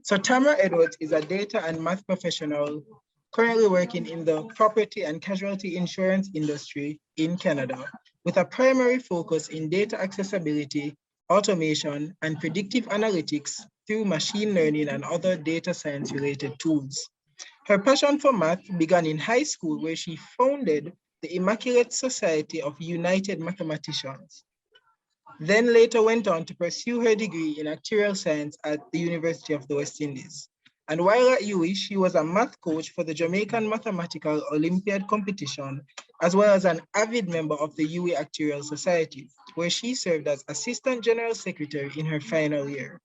So Tamara Edwards is a data and math professional currently working in the property and casualty insurance industry in Canada, with a primary focus in data accessibility, automation, and predictive analytics through machine learning and other data science related tools. Her passion for math began in high school, where she founded the Immaculate Society of United Mathematicians, then later went on to pursue her degree in actuarial science at the University of the West Indies. And while at UWI, she was a math coach for the Jamaican Mathematical Olympiad competition, as well as an avid member of the UWI Actuarial Society, where she served as Assistant General Secretary in her final year.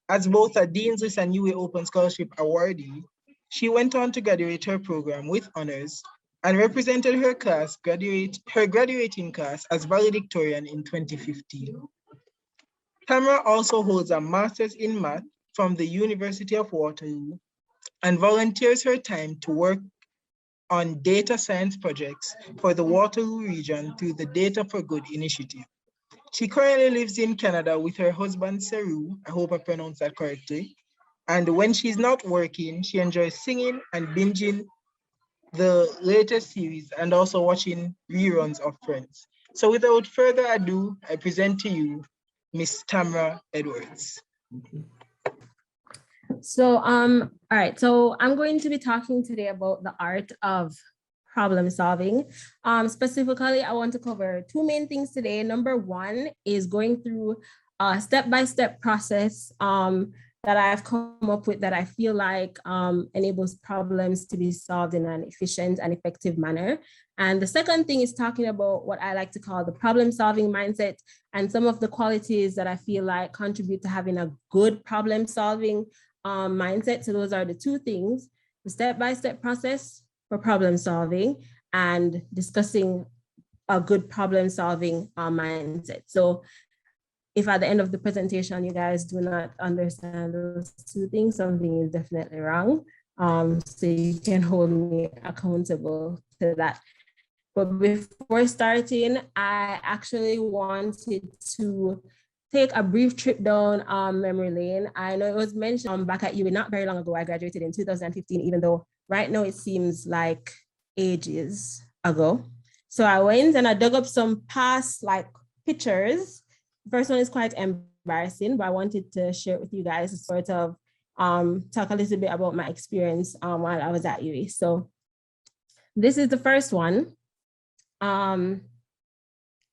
As both a Dean's List and UWI Open Scholarship awardee, she went on to graduate her program with honors and represented her graduating class as valedictorian in 2015. Tamara also holds a master's in math from the University of Waterloo and volunteers her time to work on data science projects for the Waterloo region through the Data for Good initiative. She currently lives in Canada with her husband, Seru, I hope I pronounced that correctly. And when she's not working, she enjoys singing and binging the latest series and also watching reruns of Friends. So without further ado, I present to you Miss Tamara Edwards. So, all right, so I'm going to be talking today about the art of problem solving. Specifically, I want to cover two main things today. Number one is going through a step-by-step process that I've come up with that I feel like enables problems to be solved in an efficient and effective manner. And the second thing is talking about what I like to call the problem-solving mindset and some of the qualities that I feel like contribute to having a good problem-solving mindset. So those are the two things: the step-by-step process for problem solving and discussing a good problem solving mindset. So if at the end of the presentation, you guys do not understand those two things, something is definitely wrong. So you can hold me accountable to that. But before starting, I actually wanted to take a brief trip down memory lane. I know it was mentioned back at UWI not very long ago. I graduated in 2015, even though right now it seems like ages ago. So I went and I dug up some past pictures. The first one is quite embarrassing, but I wanted to share it with you guys to sort of talk a little bit about my experience while I was at UWI. So this is the first one. I don't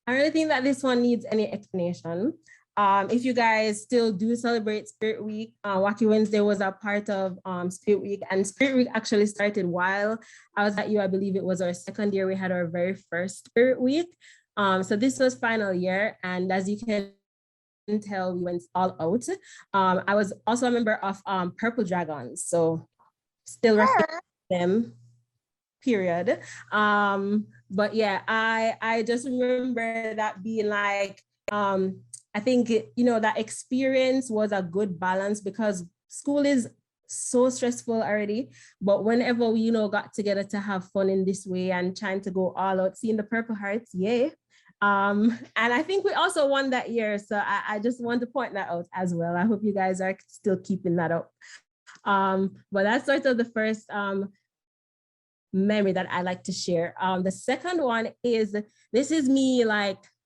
really think that this one needs any explanation. If you guys still do celebrate Spirit Week, Wacky Wednesday was a part of Spirit Week, and Spirit Week actually started while I was at UWI. I believe it was our second year. We had our very first Spirit Week. So this was final year, and as you can tell, we went all out. I was also a member of Purple Dragons, so still respect them, period. But yeah, I just remember that being like, I think, that experience was a good balance because school is so stressful already, but whenever we, got together to have fun in this way and trying to go all out, seeing the Purple Hearts, yay. And I think we also won that year. So I just want to point that out as well. I hope you guys are still keeping that up. But that's sort of the first memory that I like to share. The second one is, this is me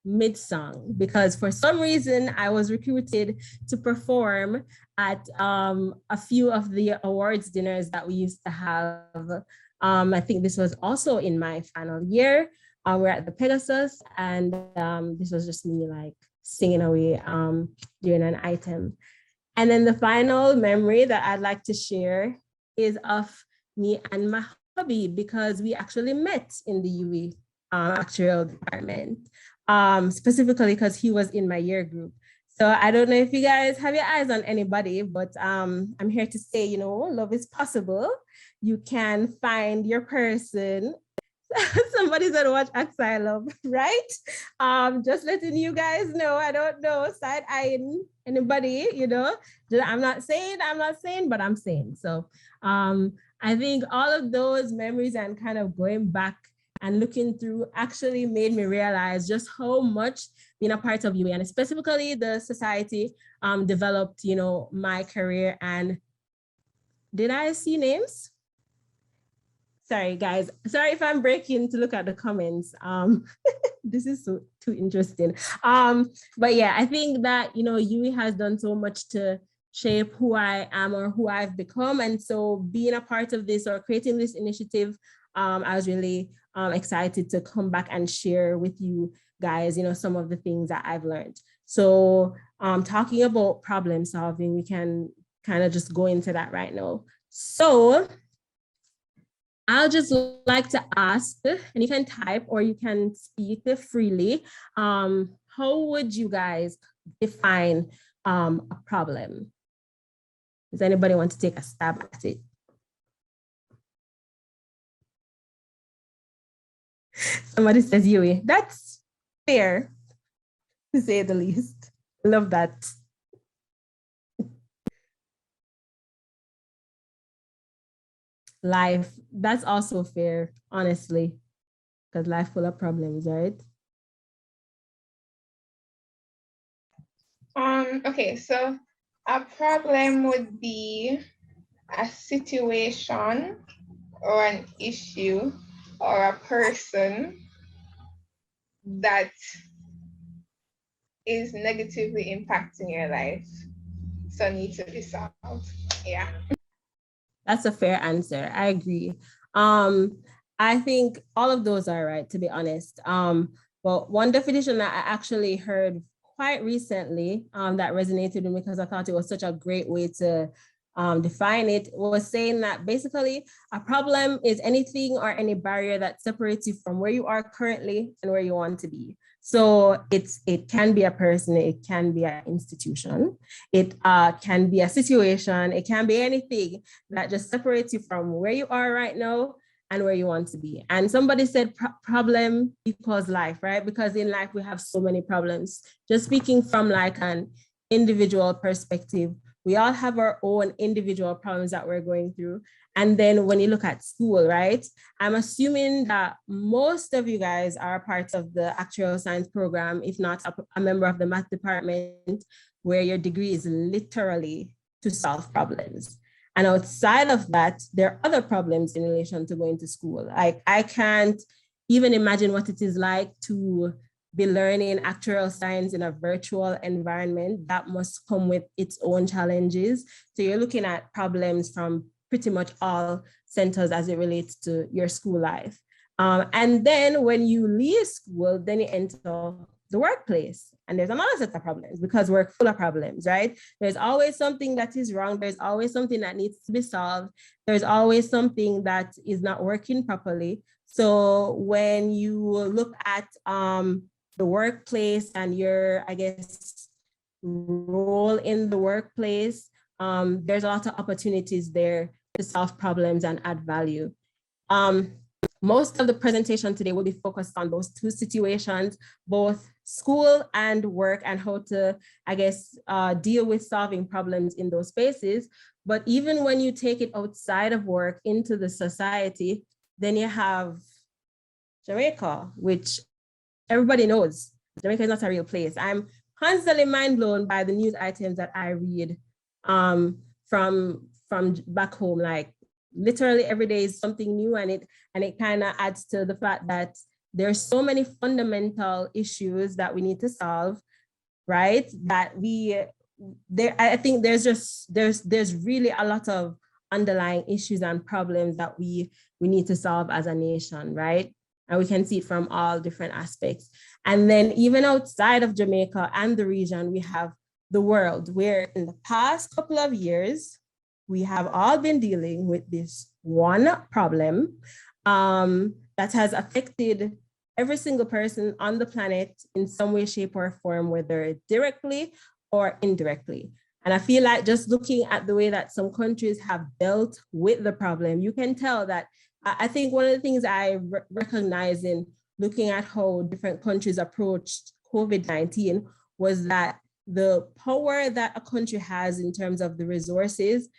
Midsong, because for some reason I was recruited to perform at a few of the awards dinners that we used to have. I think this was also in my final year. We're at the Pegasus, and this was just me singing away during an item. And then the final memory that I'd like to share is of me and my hubby, because we actually met in the UWI actuarial department, specifically because he was in my year group. So I don't know if you guys have your eyes on anybody, but I'm here to say, love is possible. You can find your person. Somebody said watch Asylum, right? Just letting you guys know, I don't know, side-eyeing anybody, I'm not saying, but I'm saying. So I think all of those memories and kind of going back and looking through actually made me realize just how much being a part of UA and specifically the society developed, you know, my career. And did I see names? Sorry, guys. Sorry if I'm breaking to look at the comments. This is too interesting. But yeah, I think that, you know, UE has done so much to shape who I am or who I've become. And so being a part of this or creating this initiative, I was really excited to come back and share with you guys, you know, some of the things that I've learned. So talking about problem solving, we can kind of just go into that right now. So I'll just like to ask, and you can type or you can speak freely. How would you guys define a problem? Does anybody want to take a stab at it? Somebody says Yui. That's fair, to say the least. Love that. Life, that's also fair, honestly, because life full of problems, right? Okay, so a problem would be a situation or an issue or a person that is negatively impacting your life, so needs to be solved. Yeah. That's a fair answer. I agree. I think all of those are right, to be honest. But one definition that I actually heard quite recently that resonated with me because I thought it was such a great way to define it was saying that basically a problem is anything or any barrier that separates you from where you are currently and where you want to be. So it can be a person, it can be an institution, it can be a situation, it can be anything that just separates you from where you are right now and where you want to be. And somebody said problem equals life, right? Because in life we have so many problems. Just speaking from like an individual perspective, we all have our own individual problems that we're going through. And then when you look at school, right? I'm assuming that most of you guys are a part of the actuarial science program, if not a member of the math department, where your degree is literally to solve problems. And outside of that, there are other problems in relation to going to school. Like I can't even imagine what it is like to be learning actuarial science in a virtual environment. That must come with its own challenges. So you're looking at problems from pretty much all centers as it relates to your school life. And then when you leave school, then you enter the workplace. And there's another set of problems because we're full of problems, right? There's always something that is wrong. There's always something that needs to be solved. There's always something that is not working properly. So when you look at the workplace and your, I guess, role in the workplace, there's a lot of opportunities there to solve problems and add value. Most of the presentation today will be focused on those two situations, both school and work, and how to, I guess, deal with solving problems in those spaces. But even when you take it outside of work into the society, then you have Jamaica, which everybody knows. Jamaica is not a real place. I'm constantly mind blown by the news items that I read from back home. Like literally every day is something new, and it kind of adds to the fact that there's so many fundamental issues that we need to solve, right? That I think there's really a lot of underlying issues and problems that we need to solve as a nation, right? And we can see it from all different aspects. And then even outside of Jamaica and the region, we have the world, where in the past couple of years, we have all been dealing with this one problem that has affected every single person on the planet in some way, shape, or form, whether directly or indirectly. And I feel like just looking at the way that some countries have dealt with the problem, you can tell that I think one of the things I recognize in looking at how different countries approached COVID-19 was that the power that a country has in terms of the resources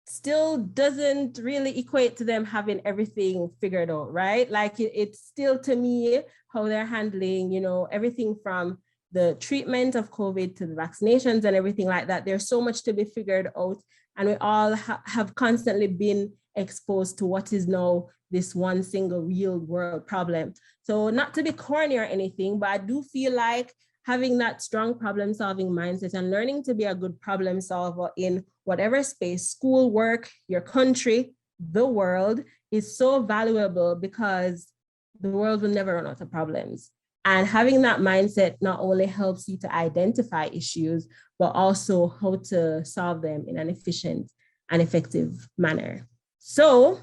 still doesn't really equate to them having everything figured out, right? Like it's still, to me, how they're handling, everything from the treatment of COVID to the vaccinations and everything like that. There's so much to be figured out. And we all have constantly been exposed to what is now this one single real world problem. So not to be corny or anything, but I do feel like having that strong problem solving mindset and learning to be a good problem solver in whatever space, school, work, your country, the world, is so valuable, because the world will never run out of problems. And having that mindset not only helps you to identify issues, but also how to solve them in an efficient and effective manner. So,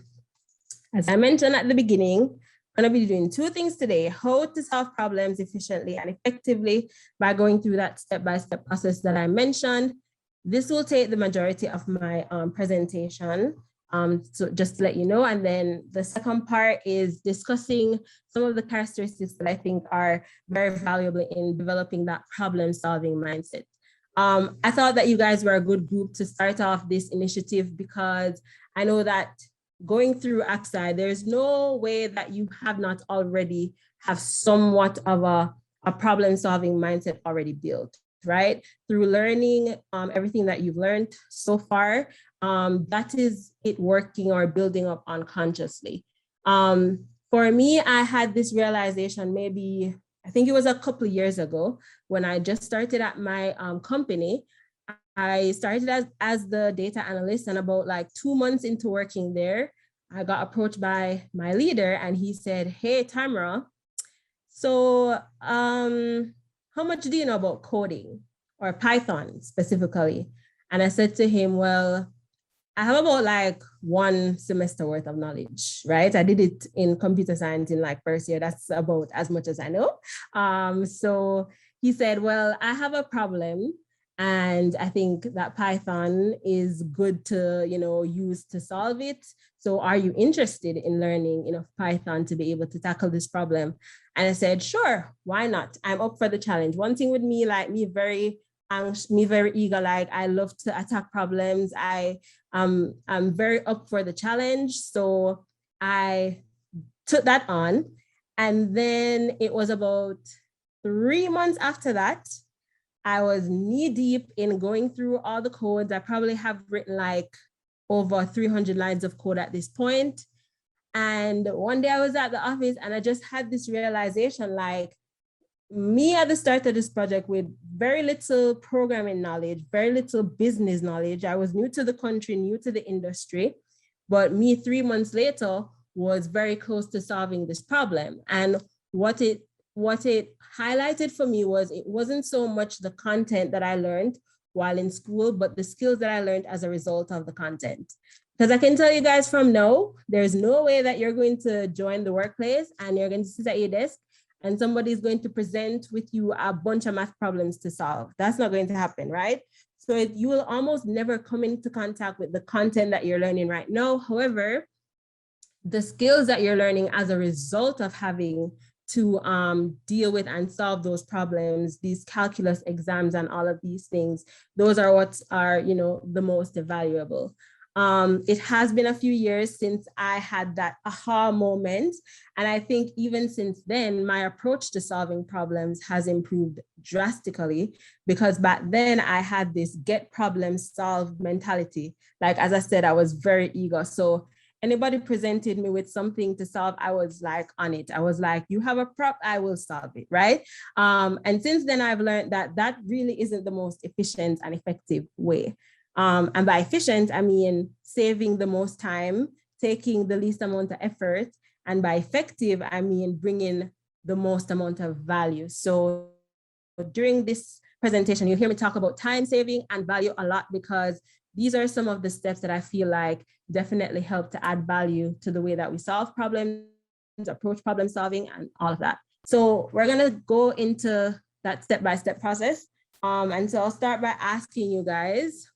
as I mentioned at the beginning, I'm going to be doing two things today: how to solve problems efficiently and effectively by going through that step-by-step process that I mentioned. This will take the majority of my presentation, so just to let you know. And then the second part is discussing some of the characteristics that I think are very valuable in developing that problem-solving mindset. I thought that you guys were a good group to start off this initiative, because I know that going through AXI, there's no way that you have not already have somewhat of a problem-solving mindset already built, right? Through learning everything that you've learned so far, that is it working or building up unconsciously. For me, I had this realization maybe, I think it was a couple of years ago, when I just started at my company. I started as the data analyst, and about like 2 months into working there, I got approached by my leader, and he said, "Hey, Tamara, so how much do you know about coding, or Python specifically?" And I said to him, "Well, I have about like 1 semester worth of knowledge, right? I did it in computer science in like first year. That's about as much as I know." So he said, "Well, I have a problem, and I think that Python is good to, use to solve it. So are you interested in learning enough Python to be able to tackle this problem?" And I said, "Sure, why not? I'm up for the challenge." One thing with me, like me very eager, like I love to attack problems. I'm very up for the challenge. So I took that on. And then it was about 3 months after that, I was knee deep in going through all the codes. I probably have written like over 300 lines of code at this point. And one day I was at the office, and I just had this realization, like, me at the start of this project with very little programming knowledge, very little business knowledge. I was new to the country, new to the industry, but me 3 months later was very close to solving this problem. And what it highlighted for me was, it wasn't so much the content that I learned while in school, but the skills that I learned as a result of the content. Because I can tell you guys from now, there's no way that you're going to join the workplace and you're going to sit at your desk and somebody's going to present with you a bunch of math problems to solve. That's not going to happen, right? So you will almost never come into contact with the content that you're learning right now. However, the skills that you're learning as a result of having to deal with and solve those problems, these calculus exams and all of these things, those are what are, the most valuable. It has been a few years since I had that aha moment. And I think even since then, my approach to solving problems has improved drastically, because back then I had this get problems solved mentality. Like, as I said, I was very eager. So anybody presented me with something to solve, I was like on it. I was like, you have a prop, I will solve it, right? And since then, I've learned that that really isn't the most efficient and effective way. And by efficient, I mean saving the most time, taking the least amount of effort. And by effective, I mean bringing the most amount of value. So during this presentation, you'll hear me talk about time saving and value a lot, because these are some of the steps that I feel like definitely help to add value to the way that we solve problems, approach problem solving, and all of that. So we're going to go into that step-by-step process. And so I'll start by asking you guys,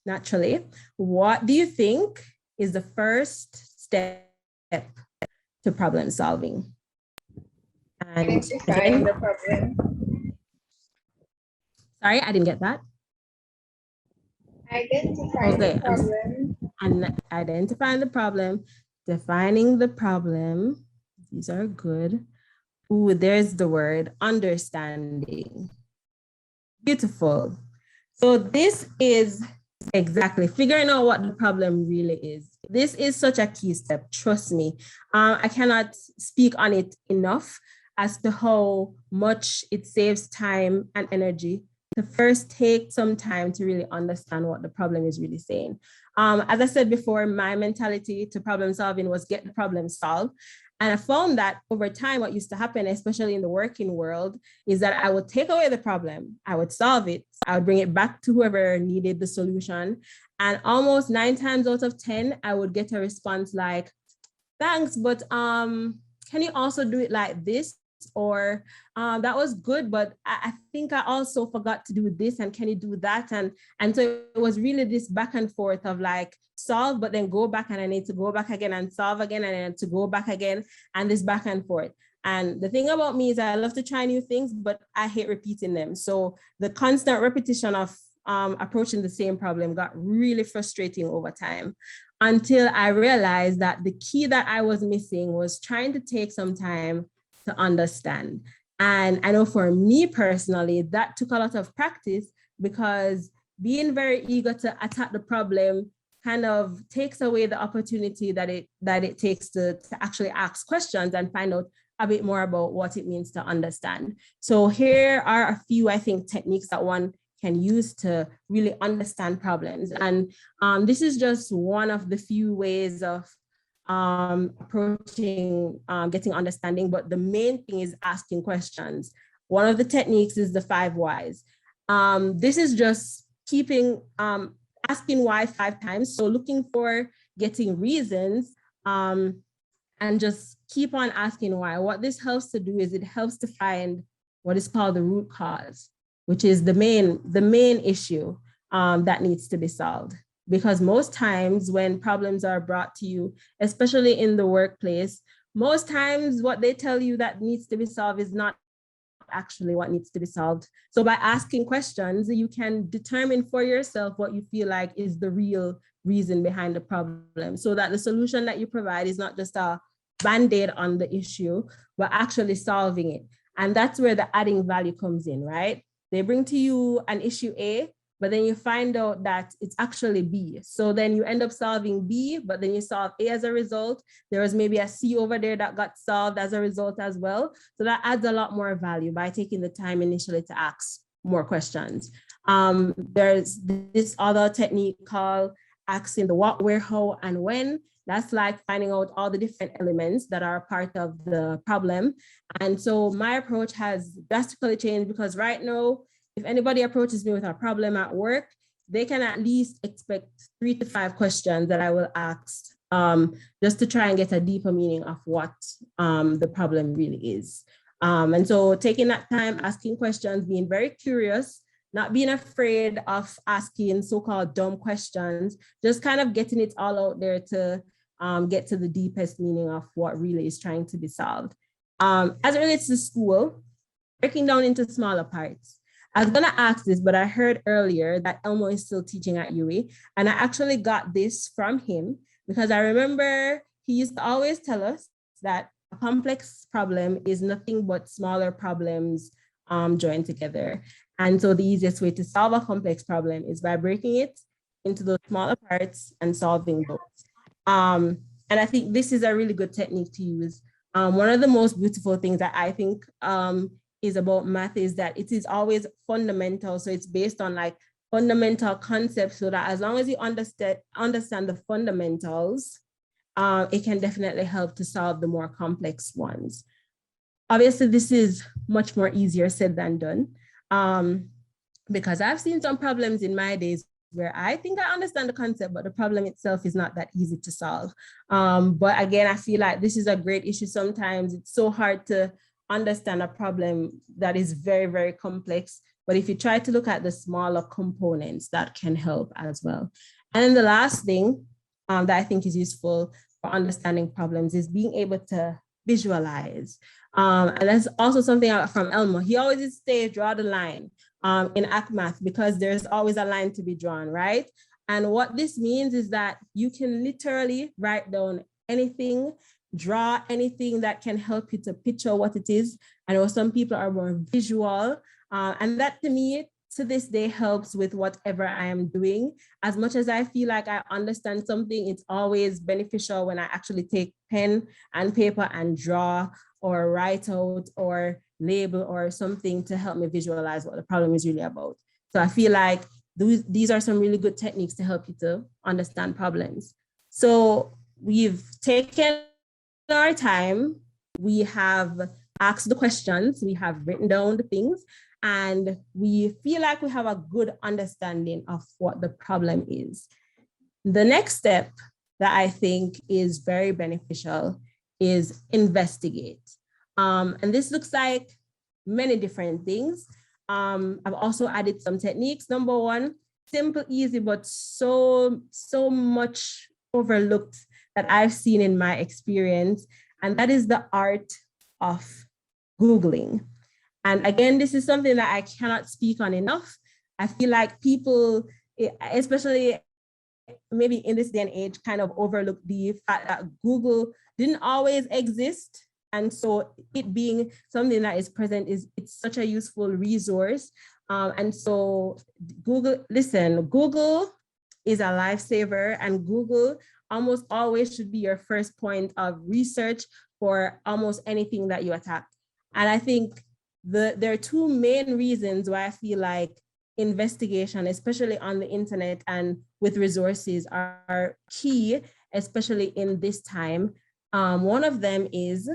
naturally, what do you think is the first step to problem solving? And identifying the problem. Sorry, I didn't get that. Identifying the problem. identifying the problem, defining the problem. These are good. Ooh, there's the word, understanding. Beautiful. So this is exactly figuring out what the problem really is. This is such a key step, trust me. I cannot speak on it enough as to how much it saves time and energy to first take some time to really understand what the problem is really saying. As I said before, my mentality to problem solving was get the problem solved. And I found that over time, what used to happen, especially in the working world, is that I would take away the problem, I would solve it, I would bring it back to whoever needed the solution. And almost 9 times out of 10, I would get a response like, thanks, but can you also do it like this? Or that was good, but I think I also forgot to do this, and can you do that? And so it was really this back and forth of like solve, but then go back, and I need to go back again and solve again, and then to go back again, and this back and forth. And the thing about me is I love to try new things, but I hate repeating them. So the constant repetition of approaching the same problem got really frustrating over time, until I realized that the key that I was missing was trying to take some time to understand. And I know for me personally, that took a lot of practice, because being very eager to attack the problem kind of takes away the opportunity that it takes to actually ask questions and find out a bit more about what it means to understand. So here are a few, I think, techniques that one can use to really understand problems. And this is just one of the few ways of approaching getting understanding, but the main thing is asking questions. One of the techniques is the 5 whys. This is just keeping asking why 5 times, so looking for getting reasons, and just keep on asking why. What this helps to do is it helps to find what is called the root cause, which is the main issue that needs to be solved. Because most times when problems are brought to you, especially in the workplace, most times what they tell you that needs to be solved is not actually what needs to be solved. So by asking questions, you can determine for yourself what you feel like is the real reason behind the problem, so that the solution that you provide is not just a band-aid on the issue, but actually solving it. And that's where the adding value comes in, right? They bring to you an issue A, but then you find out that it's actually B. So then you end up solving B, but then you solve A as a result. There was maybe a C over there that got solved as a result as well. So that adds a lot more value by taking the time initially to ask more questions. There's this other technique called asking the what, where, how, and when. That's like finding out all the different elements that are part of the problem. And so my approach has drastically changed, because right now, if anybody approaches me with a problem at work, they can at least expect 3 to 5 questions that I will ask, just to try and get a deeper meaning of what the problem really is. And so taking that time, asking questions, being very curious, not being afraid of asking so-called dumb questions, just kind of getting it all out there to get to the deepest meaning of what really is trying to be solved. As it relates to school, breaking down into smaller parts. I was gonna ask this, but I heard earlier that Elmo is still teaching at UWI, and I actually got this from him, because I remember he used to always tell us that a complex problem is nothing but smaller problems joined together. And so the easiest way to solve a complex problem is by breaking it into those smaller parts and solving those. And I think this is a really good technique to use. One of the most beautiful things that I think is about math is that it is always fundamental. So it's based on like fundamental concepts, so that as long as you understand the fundamentals, it can definitely help to solve the more complex ones. Obviously, this is much more easier said than done, because I've seen some problems in my days where I think I understand the concept, but the problem itself is not that easy to solve. But again, I feel like this is a great issue. Sometimes it's so hard to understand a problem that is very, very complex. But if you try to look at the smaller components, that can help as well. And then the last thing that I think is useful for understanding problems is being able to visualize. And that's also something from Elmo. He always says, draw the line in ACMath, because there's always a line to be drawn, right? And what this means is that you can literally write down anything, draw anything that can help you to picture what it is. I know some people are more visual, and that to me, to this day, helps with whatever I am doing. As much as I feel like I understand something, it's always beneficial when I actually take pen and paper and draw or write out or label or something to help me visualize what the problem is really about. So I feel like these are some really good techniques to help you to understand problems. So we've taken our time, we have asked the questions, we have written down the things, and we feel like we have a good understanding of what the problem is. The next step that I think is very beneficial is investigate. And this looks like many different things. I've also added some techniques. Number one, simple, easy, but so much overlooked that I've seen in my experience, and that is the art of Googling. And again, this is something that I cannot speak on enough. I feel like people, especially maybe in this day and age, kind of overlook the fact that Google didn't always exist. And so it being something that is present, it's such a useful resource. And so Google is a lifesaver, and Google almost always should be your first point of research for almost anything that you attack. And I think there are two main reasons why I feel like investigation, especially on the internet and with resources, are key, especially in this time. One of them is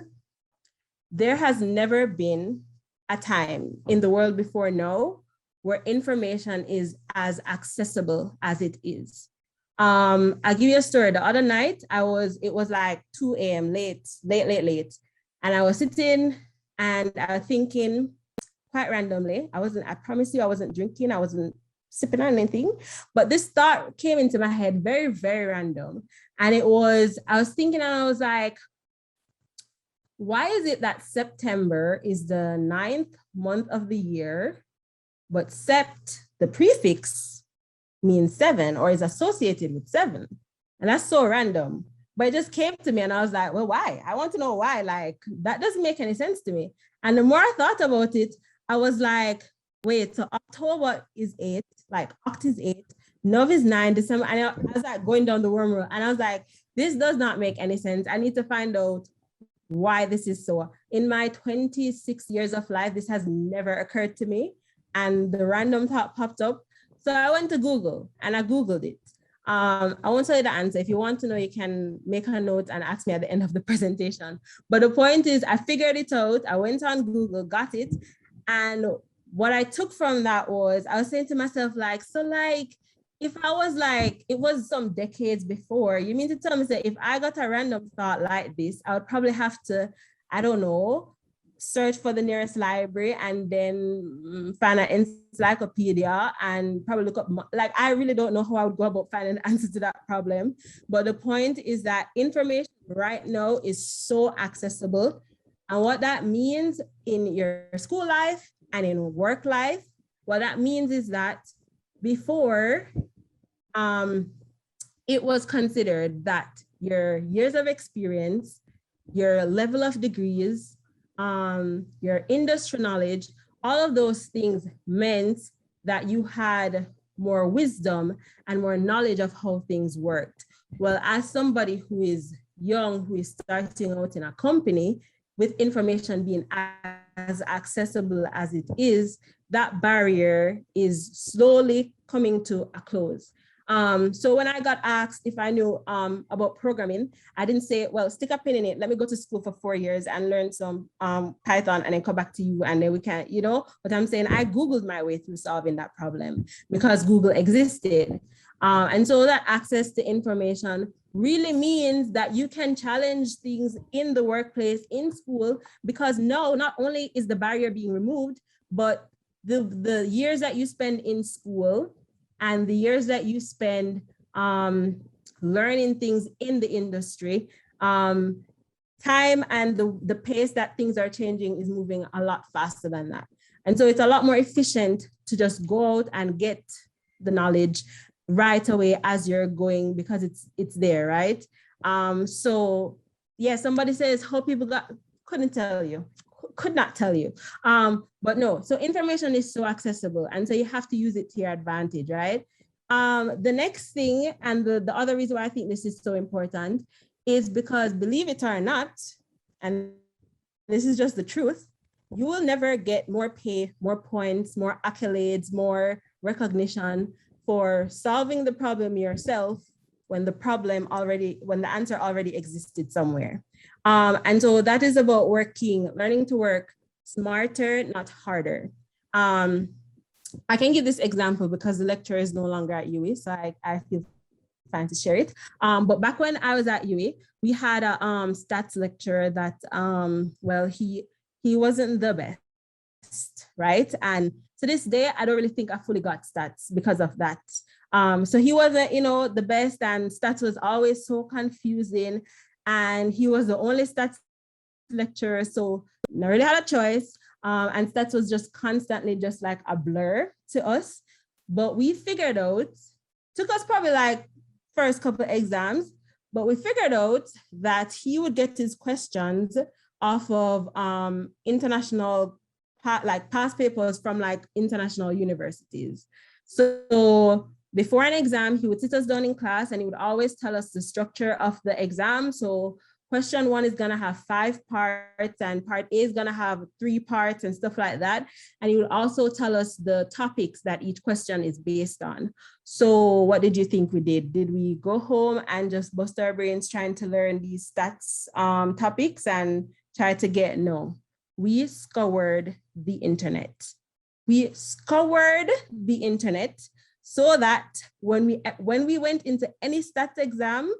there has never been a time in the world before now where information is as accessible as it is. I'll give you a story. The other night, it was like 2 a.m. late. And I was sitting and I was thinking quite randomly. I promise you, I wasn't drinking. I wasn't sipping on anything, but this thought came into my head very, very random. And I was thinking and I was like, why is it that September is the 9th month of the year, but sept, the prefix, means 7 or is associated with 7? And that's so random. But it just came to me and I was like, well, why? I want to know why. Like, that doesn't make any sense to me. And the more I thought about it, I was like, wait, so October is 8, like Oct is 8, Nov is 9, December. And I was like going down the wormhole and I was like, this does not make any sense. I need to find out why this is so. In my 26 years of life, this has never occurred to me. And the random thought popped up. So I went to Google and I Googled it. I won't tell you the answer. If you want to know, you can make a note and ask me at the end of the presentation. But the point is, I figured it out. I went on Google, got it. And what I took from that was, I was saying to myself, like, so like, if I was like, it was some decades before, you mean to tell me that if I got a random thought like this, I would probably have to, I don't know, search for the nearest library and then find an encyclopedia and probably look up, like, I really don't know how I would go about finding the answer to that problem. But the point is that information right now is so accessible. And what that means in your school life and in work life, what that means is that before, it was considered that your years of experience, your level of degrees, your industry knowledge, all of those things meant that you had more wisdom and more knowledge of how things worked. Well, as somebody who is young, who is starting out in a company, with information being as accessible as it is, that barrier is slowly coming to a close. So when I got asked if I knew about programming, I didn't say, well, stick a pin in it. Let me go to school for 4 years and learn some Python and then come back to you and then we can, you know, but I'm saying I Googled my way through solving that problem because Google existed. And so that access to information really means that you can challenge things in the workplace, in school, because no, not only is the barrier being removed, but the years that you spend in school and the years that you spend learning things in the industry, time and the pace that things are changing is moving a lot faster than that. And so it's a lot more efficient to just go out and get the knowledge right away as you're going because it's there, right? So yeah, somebody says how people could not tell you. But no, so information is so accessible, and so you have to use it to your advantage, right? The next thing, and the other reason why I think this is so important is because, believe it or not, and this is just the truth, you will never get more pay, more points, more accolades, more recognition for solving the problem yourself when the answer already existed somewhere. And so that is about learning to work smarter, not harder. I can give this example because the lecturer is no longer at UWI, so I feel fine to share it. But back when I was at UWI, we had a stats lecturer that, well, he wasn't the best, right? And to this day, I don't really think I fully got stats because of that. So he wasn't, the best, and stats was always so confusing. And he was the only stats lecturer, so not really had a choice. And stats was just constantly just like a blur to us. But we figured out, took us probably like first couple of exams, but we figured out that he would get his questions off of international, like past papers from like international universities. So before an exam, he would sit us down in class and he would always tell us the structure of the exam. So question 1 is going to have 5 parts, and part A is going to have 3 parts and stuff like that. And he would also tell us the topics that each question is based on. So what did you think we did? Did we go home and just bust our brains trying to learn these stats topics and try to get? No, we scoured the internet. We scoured the internet so that when we went into any stats exam,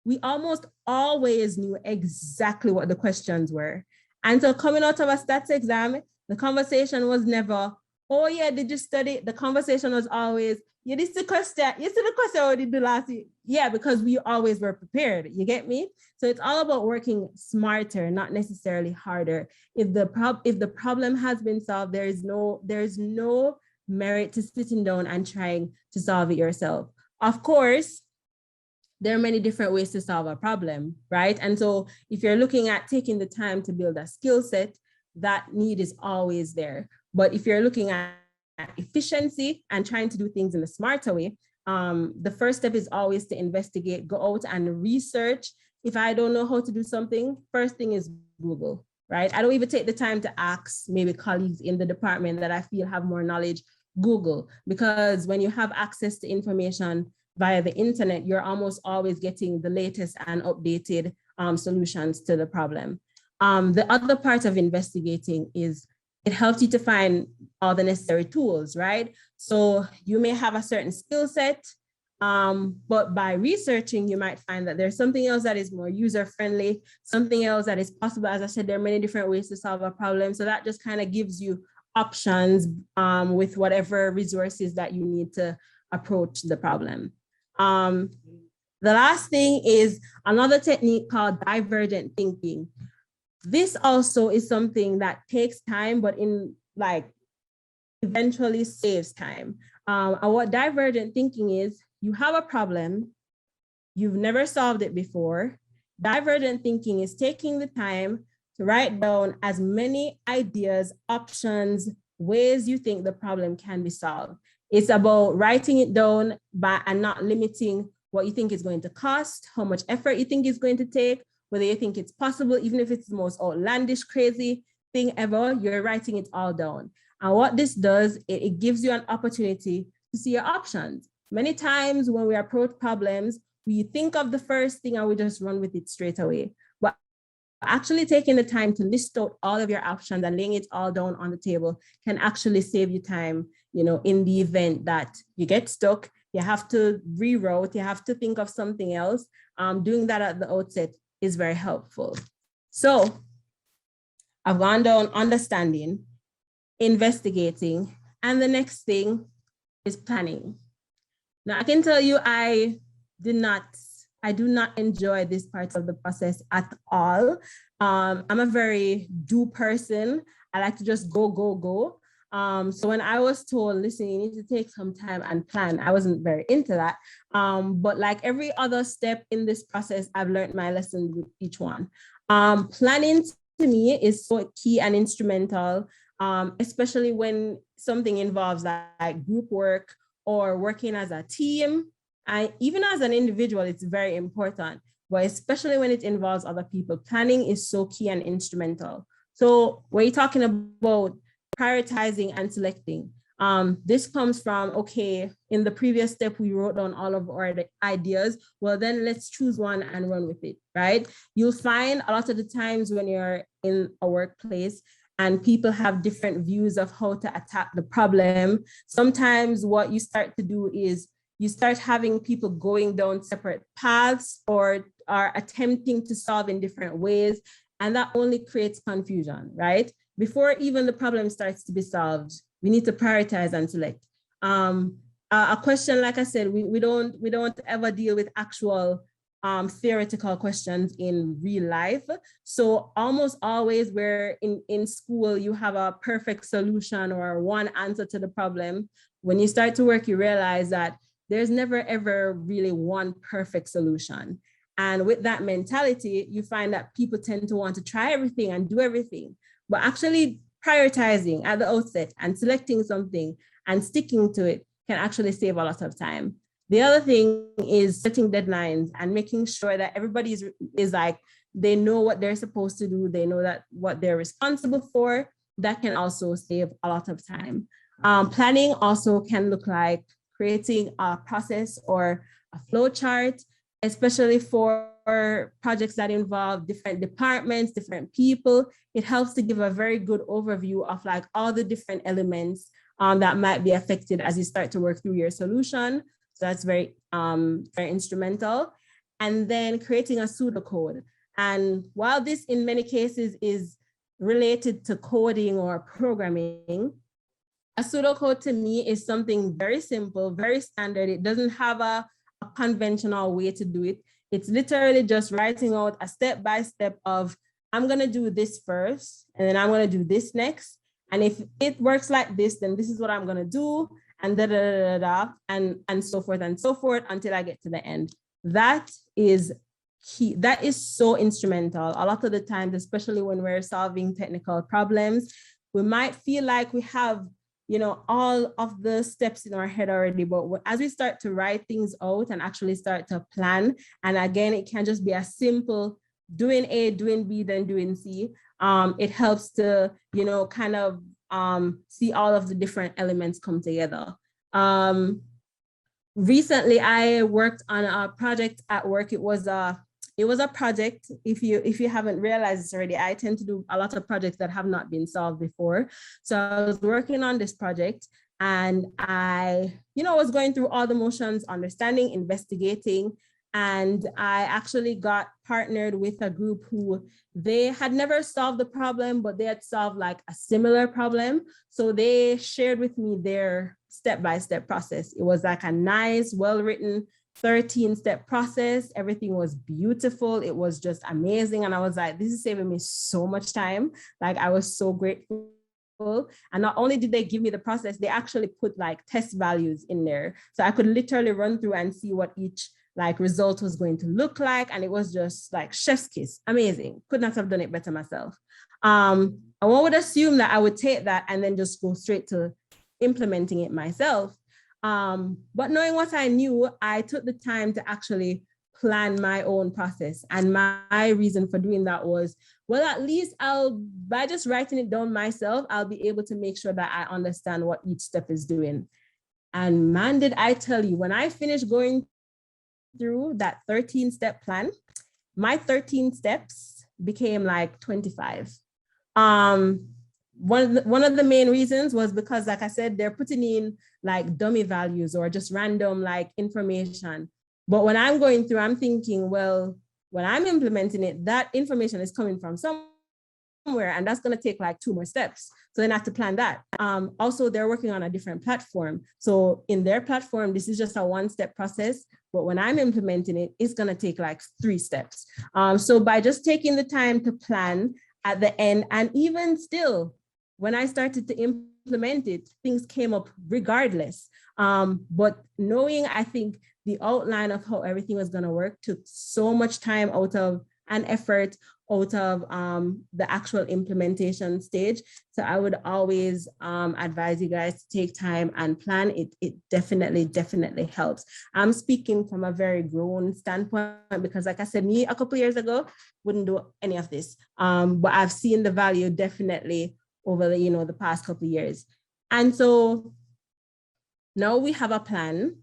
we almost always knew exactly what the questions were. And so coming out of a stats exam, the conversation was never, oh yeah, did you study? The conversation was always, yeah, this is the question. You see the question we did the last week. Yeah, because we always were prepared. You get me? So it's all about working smarter, not necessarily harder. If the problem has been solved, there's no merit to sitting down and trying to solve it yourself. Of course, there are many different ways to solve a problem, right? And so if you're looking at taking the time to build a skill set, that need is always there. But if you're looking at efficiency and trying to do things in a smarter way, the first step is always to investigate, go out and research. If I don't know how to do something, first thing is Google, right? I don't even take the time to ask maybe colleagues in the department that I feel have more knowledge. Google, because when you have access to information via the internet, you're almost always getting the latest and updated solutions to the problem. The other part of investigating is it helps you to find all the necessary tools, right? So you may have a certain skill set, but by researching, you might find that there's something else that is more user-friendly, something else that is possible. As I said, there are many different ways to solve a problem. So that just kind of gives you options with whatever resources that you need to approach the problem. The last thing is another technique called divergent thinking. This also is something that takes time, but eventually saves time. And what divergent thinking is, you have a problem, you've never solved it before. Divergent thinking is taking the time to write down as many ideas, options, ways you think the problem can be solved. It's about writing it down and not limiting what you think is going to cost, how much effort you think it's going to take, whether you think it's possible, even if it's the most outlandish, crazy thing ever, you're writing it all down. And what this does, it gives you an opportunity to see your options. Many times when we approach problems, we think of the first thing and we just run with it straight away. But actually taking the time to list out all of your options and laying it all down on the table can actually save you time, in the event that you get stuck, you have to reroute, you have to think of something else. Doing that at the outset is very helpful. So I've gone down understanding, investigating, and the next thing is planning. Now I can tell you I do not enjoy this part of the process at all. I'm a very do person. I like to just go. So when I was told, listen, you need to take some time and plan, I wasn't very into that. But like every other step in this process, I've learned my lesson with each one. Planning to me is so key and instrumental, especially when something involves like group work or working as a team. And even as an individual, it's very important, but especially when it involves other people, planning is so key and instrumental. So when you're talking about prioritizing and selecting, this comes from, okay, in the previous step, we wrote down all of our ideas. Well, then let's choose one and run with it, right? You'll find a lot of the times when you're in a workplace and people have different views of how to attack the problem, sometimes what you start to do is you start having people going down separate paths or are attempting to solve in different ways. And that only creates confusion, right? Before even the problem starts to be solved, we need to prioritize and select. A question, like I said, we don't ever deal with actual theoretical questions in real life. So almost always where in school, you have a perfect solution or one answer to the problem. When you start to work, you realize that there's never ever really one perfect solution. And with that mentality, you find that people tend to want to try everything and do everything, but actually prioritizing at the outset and selecting something and sticking to it can actually save a lot of time. The other thing is setting deadlines and making sure that everybody is like, they know what they're supposed to do. They know that what they're responsible for. That can also save a lot of time. Planning also can look like creating a process or a flow chart, especially for projects that involve different departments, different people. It helps to give a very good overview of like all the different elements that might be affected as you start to work through your solution. So that's very instrumental. And then creating a pseudocode. And while this in many cases is related to coding or programming, a pseudocode to me is something very simple, very standard. It doesn't have a conventional way to do it. It's literally just writing out a step-by-step of, I'm gonna do this first, and then I'm gonna do this next. And if it works like this, then this is what I'm gonna do, and and so forth and so forth until I get to the end. That is key. That is so instrumental. A lot of the times, especially when we're solving technical problems, we might feel like we have all of the steps in our head already, but as we start to write things out and actually start to plan, and again, it can just be a simple doing A, doing B, then doing C. It helps to, kind of see all of the different elements come together. Recently, I worked on a project at work. It was a project. If you haven't realized this already, I tend to do a lot of projects that have not been solved before. So I was working on this project and I, was going through all the motions, understanding, investigating, and I actually got partnered with a group who they had never solved the problem, but they had solved like a similar problem. So they shared with me their step-by-step process. It was like a nice, well-written 13-step process. Everything was beautiful. It was just amazing. And I was like, this is saving me so much time. Like, I was so grateful. And not only did they give me the process, they actually put like test values in there. So I could literally run through and see what each like result was going to look like. And it was just like chef's kiss. Amazing. Could not have done it better myself. And one would assume that I would take that and then just go straight to implementing it myself. But knowing what I knew, I took the time to actually plan my own process. And my reason for doing that was, well, at least by just writing it down myself, I'll be able to make sure that I understand what each step is doing. And man, did I tell you, when I finished going through that 13-step plan, my 13 steps became like 25. One of the main reasons was because, like I said, they're putting in like dummy values or just random like information. But when I'm going through, I'm thinking, well, when I'm implementing it, that information is coming from somewhere, and that's going to take like 2 more steps. So then I have to plan that. Also, they're working on a different platform. So in their platform, this is just a 1-step process. But when I'm implementing it, it's going to take like 3 steps. So by just taking the time to plan at the end, and even still, when I started to implement it, things came up regardless. But knowing, I think, the outline of how everything was going to work took so much time out of an effort out of the actual implementation stage. So I would always advise you guys to take time and plan. It definitely helps. I'm speaking from a very grown standpoint because, like I said, me a couple years ago wouldn't do any of this. But I've seen the value definitely over the past couple of years. And so now we have a plan,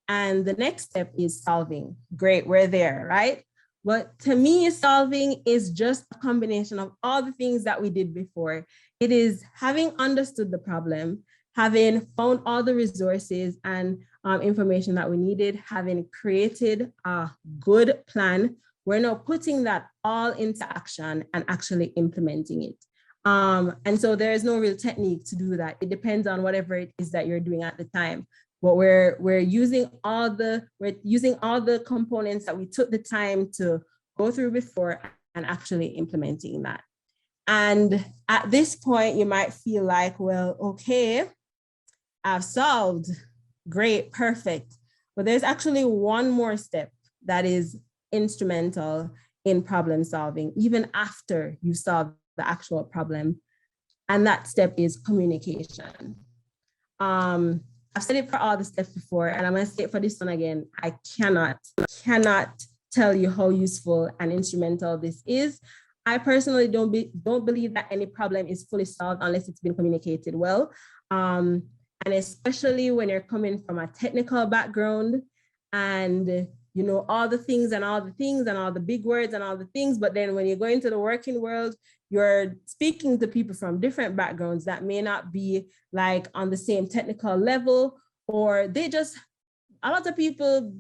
and the next step is solving. Great, we're there, right? But to me, solving is just a combination of all the things that we did before. It is having understood the problem, having found all the resources and information that we needed, having created a good plan. We're now putting that all into action and actually implementing it. And so there is no real technique to do that. It depends on whatever it is that you're doing at the time. But we're using all the components that we took the time to go through before and actually implementing that. And at this point, you might feel like, well, okay, I've solved. Great, perfect. But there's actually one more step that is instrumental in problem solving, even after you've solved the actual problem. And that step is communication. I've said it for all the steps before, and I'm going to say it for this one again. I cannot tell you how useful and instrumental this is. I personally don't believe that any problem is fully solved unless it's been communicated well. And especially when you're coming from a technical background and all the things and all the big words and all the things, but then when you go into the working world, you're speaking to people from different backgrounds that may not be like on the same technical level, or a lot of people,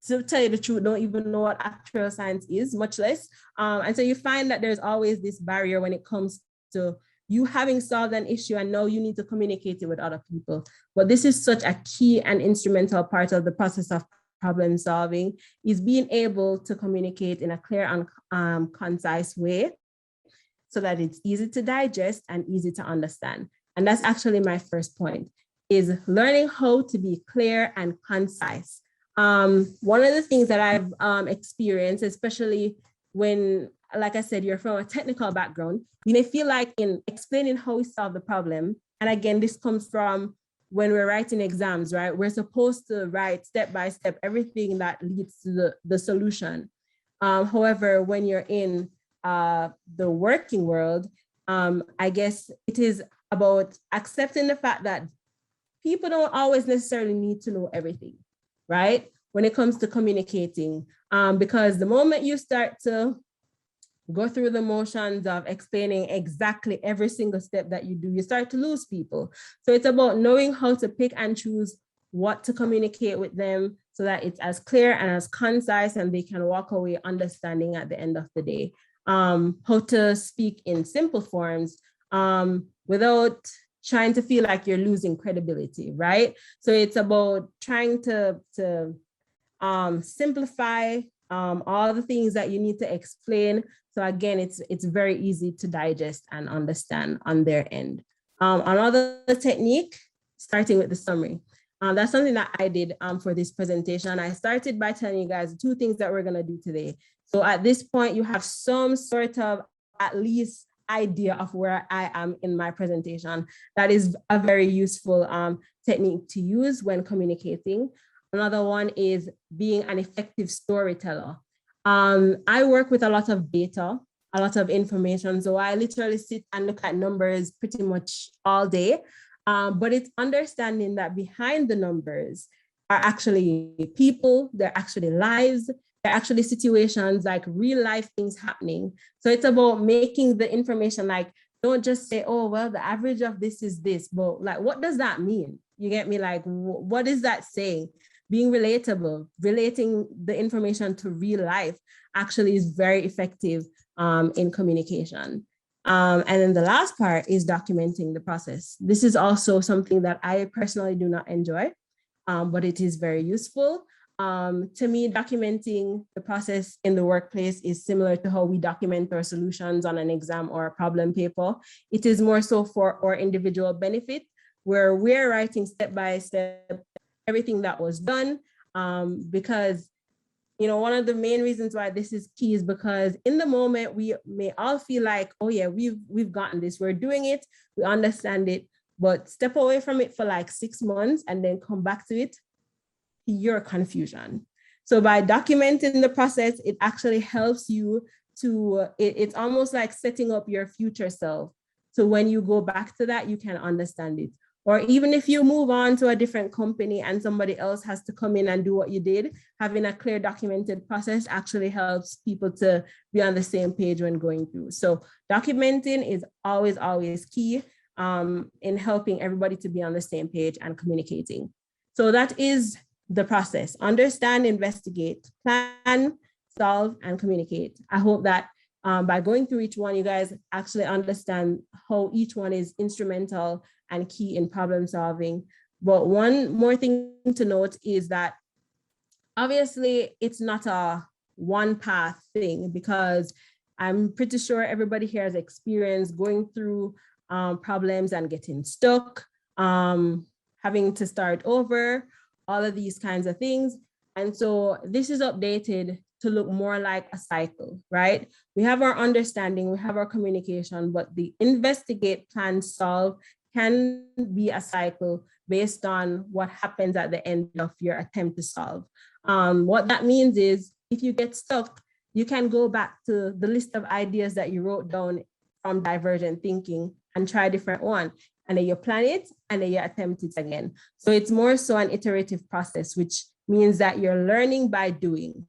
to tell you the truth, don't even know what actuarial science is, much less. And so you find that there's always this barrier when it comes to you having solved an issue and now you need to communicate it with other people. But this is such a key and instrumental part of the process of problem solving, is being able to communicate in a clear and concise way so that it's easy to digest and easy to understand. And that's actually my first point, is learning how to be clear and concise. One of the things that I've experienced, especially when, like I said, you're from a technical background, you may feel like in explaining how we solve the problem, and again, this comes from when we're writing exams, right? We're supposed to write step by step everything that leads to the solution. However, when you're in the working world, I guess it is about accepting the fact that people don't always necessarily need to know everything, right? When it comes to communicating, because the moment you start to go through the motions of explaining exactly every single step that you do, you start to lose people. So it's about knowing how to pick and choose what to communicate with them so that it's as clear and as concise and they can walk away understanding at the end of the day. How to speak in simple forms without trying to feel like you're losing credibility, right? So it's about trying to simplify all the things that you need to explain. So again, it's very easy to digest and understand on their end. Another technique, starting with the summary. That's something that I did for this presentation. I started by telling you guys the two things that we're gonna do today. So at this point, you have some sort of at least idea of where I am in my presentation. That is a very useful technique to use when communicating. Another one is being an effective storyteller. I work with a lot of data, a lot of information. So I literally sit and look at numbers pretty much all day. But it's understanding that behind the numbers are actually people, they're actually lives, they're actually situations, like real life things happening. So it's about making the information, like, don't just say, oh, well, the average of this is this, but like, what does that mean? You get me? Like, what is that saying? Being relatable, relating the information to real life actually is very effective in communication. And then the last part is documenting the process. This is also something that I personally do not enjoy, but it is very useful. To me, documenting the process in the workplace is similar to how we document our solutions on an exam or a problem paper. It is more so for our individual benefit, where we're writing step by step everything that was done, because one of the main reasons why this is key is because in the moment we may all feel like, oh yeah, we've gotten this, we're doing it, we understand it, but step away from it for like 6 months and then come back to it, your confusion. So by documenting the process, it actually helps you to, it's almost like setting up your future self. So when you go back to that, you can understand it. Or even if you move on to a different company and somebody else has to come in and do what you did, having a clear documented process actually helps people to be on the same page when going through. So documenting is always, always key in helping everybody to be on the same page and communicating. So that is the process: understand, investigate, plan, solve, and communicate. I hope that by going through each one, you guys actually understand how each one is instrumental and key in problem solving. But one more thing to note is that obviously it's not a one path thing, because I'm pretty sure everybody here has experienced going through problems and getting stuck, having to start over, all of these kinds of things. And so this is updated to look more like a cycle, right? We have our understanding, we have our communication, but the investigate, plan, solve can be a cycle based on what happens at the end of your attempt to solve. What that means is if you get stuck, you can go back to the list of ideas that you wrote down from divergent thinking and try a different one. And then you plan it and then you attempt it again. So it's more so an iterative process, which means that you're learning by doing.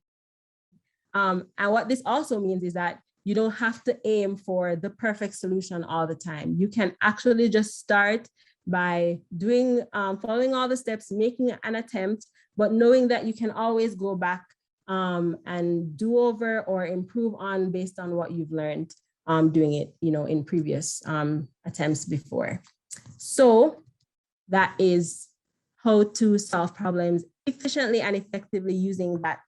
And what this also means is that you don't have to aim for the perfect solution all the time. You can actually just start by doing, following all the steps, making an attempt, but knowing that you can always go back and do over or improve on based on what you've learned doing it, in previous attempts before. So that is how to solve problems efficiently and effectively using that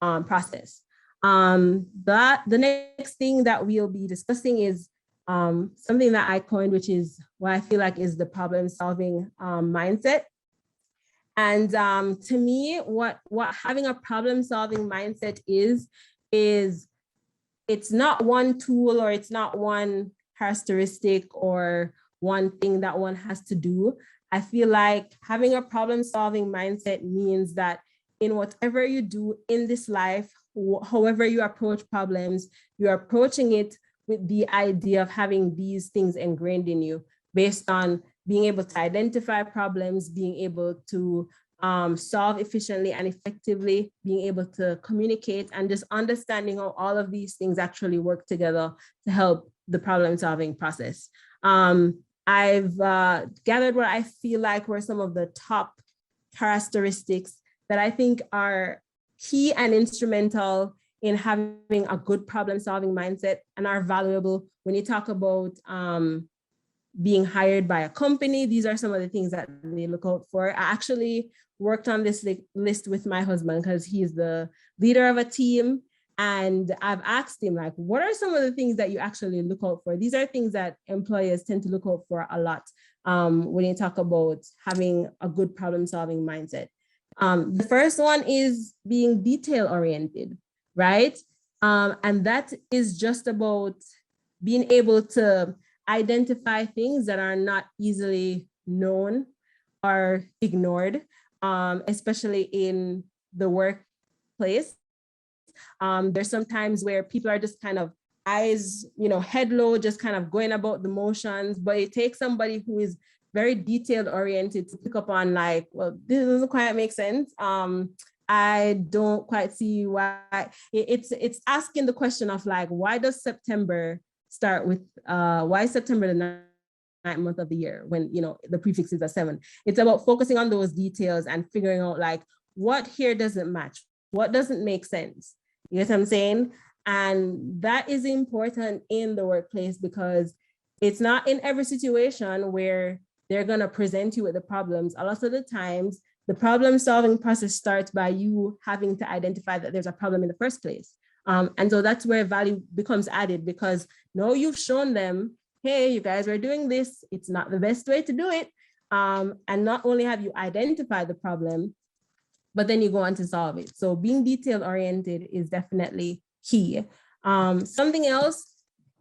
process. The next thing that we'll be discussing is something that I coined, which is what I feel like is the problem solving mindset. And to me, what having a problem solving mindset is it's not one tool or it's not one characteristic or one thing that one has to do. I feel like having a problem solving mindset means that in whatever you do in this life, however you approach problems, you're approaching it with the idea of having these things ingrained in you based on being able to identify problems, being able to solve efficiently and effectively, being able to communicate, and just understanding how all of these things actually work together to help the problem solving process. I've gathered what I feel like were some of the top characteristics that I think are key and instrumental in having a good problem solving mindset and are valuable when you talk about being hired by a company. These are some of the things that they look out for. I actually worked on this list with my husband because he's the leader of a team. And I've asked him, like, what are some of the things that you actually look out for? These are things that employers tend to look out for a lot when you talk about having a good problem solving mindset. The first one is being detail oriented, right? And that is just about being able to identify things that are not easily known or ignored, especially in the workplace. There's some times where people are just kind of eyes, head low, just kind of going about the motions, but it takes somebody who is very detailed oriented to pick up on, like, well, this doesn't quite make sense. I don't quite see why. It's asking the question of, like, why does September start with, why is September the 9th month of the year when, the prefix is a 7? It's about focusing on those details and figuring out, like, what here doesn't match, what doesn't make sense. You get what I'm saying? And that is important in the workplace because it's not in every situation where they're going to present you with the problems. A lot of the times the problem solving process starts by you having to identify that there's a problem in the first place. And so that's where value becomes added, because now you've shown them, hey, you guys are doing this. It's not the best way to do it. And not only have you identified the problem, but then you go on to solve it. So being detail oriented is definitely key. Something else,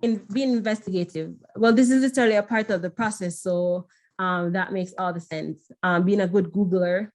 in being investigative. Well, this is literally a part of the process. So that makes all the sense. Being a good Googler,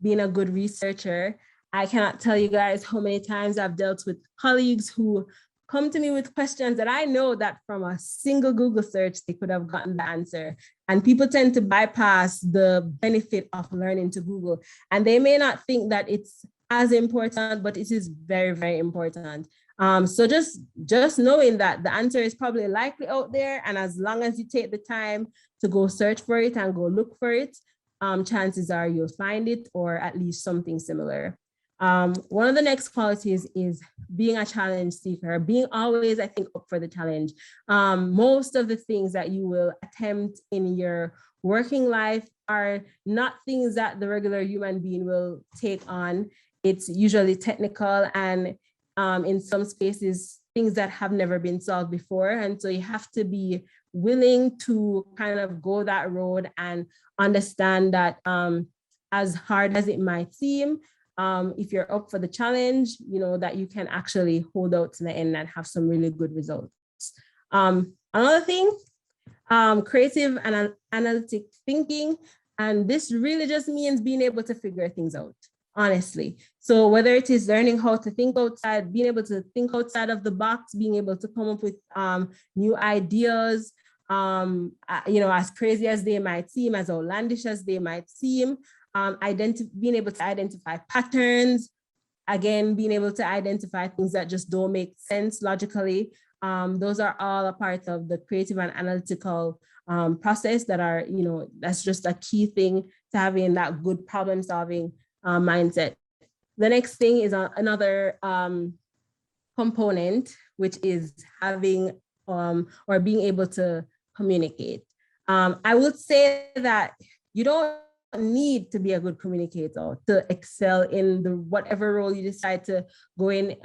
being a good researcher. I cannot tell you guys how many times I've dealt with colleagues who come to me with questions that I know that from a single Google search, they could have gotten the answer. And people tend to bypass the benefit of learning to Google. And they may not think that it's as important, but it is very, very important. So just knowing that the answer is probably likely out there, and as long as you take the time to go search for it and go look for it, chances are you'll find it, or at least something similar. One of the next qualities is being a challenge seeker, being always, I think, up for the challenge. Most of the things that you will attempt in your working life are not things that the regular human being will take on. It's usually technical, and in some spaces, things that have never been solved before. And so you have to be willing to kind of go that road and understand that as hard as it might seem, if you're up for the challenge, you know, that you can actually hold out to the end and have some really good results. Another thing, creative and analytic thinking. And this really just means being able to figure things out, honestly. So whether it is learning how to think outside, being able to think outside of the box, being able to come up with new ideas, you know, as crazy as they might seem, as outlandish as they might seem, being able to identify patterns, again, being able to identify things that just don't make sense logically. Those are all a part of the creative and analytical process that are, you know, that's just a key thing to having that good problem solving mindset. The next thing is another component, which is having or being able to communicate. I would say that you don't need to be a good communicator to excel in the whatever role you decide to go in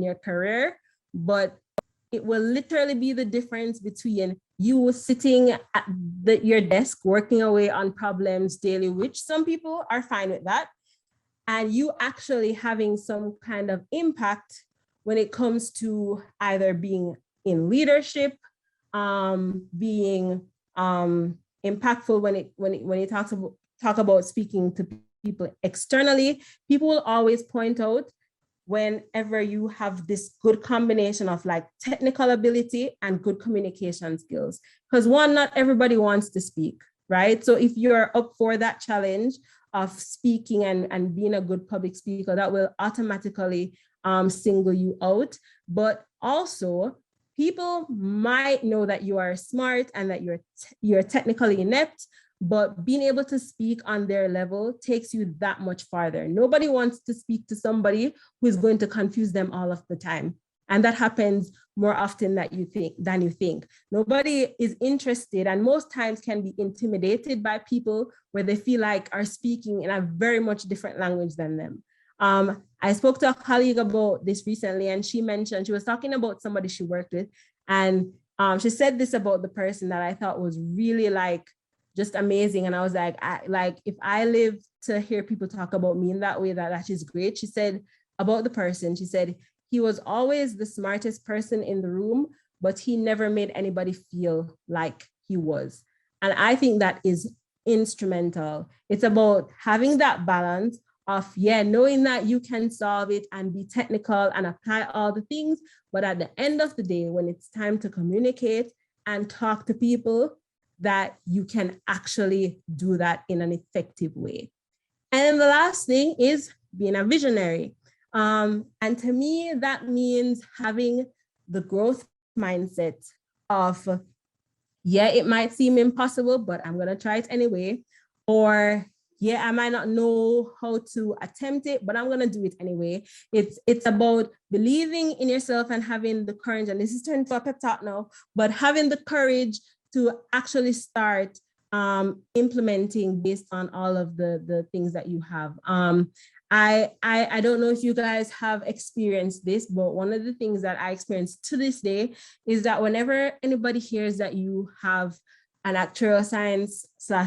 your career, but it will literally be the difference between you sitting at your desk working away on problems daily, which some people are fine with that, and you actually having some kind of impact when it comes to either being in leadership, being impactful when it talk about speaking to people externally. People will always point out whenever you have this good combination of like technical ability and good communication skills. Because one, not everybody wants to speak, right? So if you're up for that challenge of speaking and being a good public speaker, that will automatically single you out. But also, people might know that you are smart and that you're technically inept, but being able to speak on their level takes you that much farther. Nobody wants to speak to somebody who is going to confuse them all of the time. And that happens more often than you think. Nobody is interested, and most times can be intimidated by people where they feel like are speaking in a very much different language than them. I spoke to a colleague about this recently, and she mentioned, she was talking about somebody she worked with, and she said this about the person that I thought was really like, just amazing. And I was like, if I live to hear people talk about me in that way, that is great. She said about the person, she said, he was always the smartest person in the room, but he never made anybody feel like he was. And I think that is instrumental. It's about having that balance of, knowing that you can solve it and be technical and apply all the things. But at the end of the day, when it's time to communicate and talk to people, that you can actually do that in an effective way. And the last thing is being a visionary. And to me, that means having the growth mindset of, it might seem impossible, but I'm going to try it anyway. Or, I might not know how to attempt it, but I'm going to do it anyway. It's about believing in yourself and having the courage. And this is turning to a pep talk now, but having the courage to actually start implementing based on all of the things that you have. I don't know if you guys have experienced this, but one of the things that I experience to this day is that whenever anybody hears that you have an actuarial science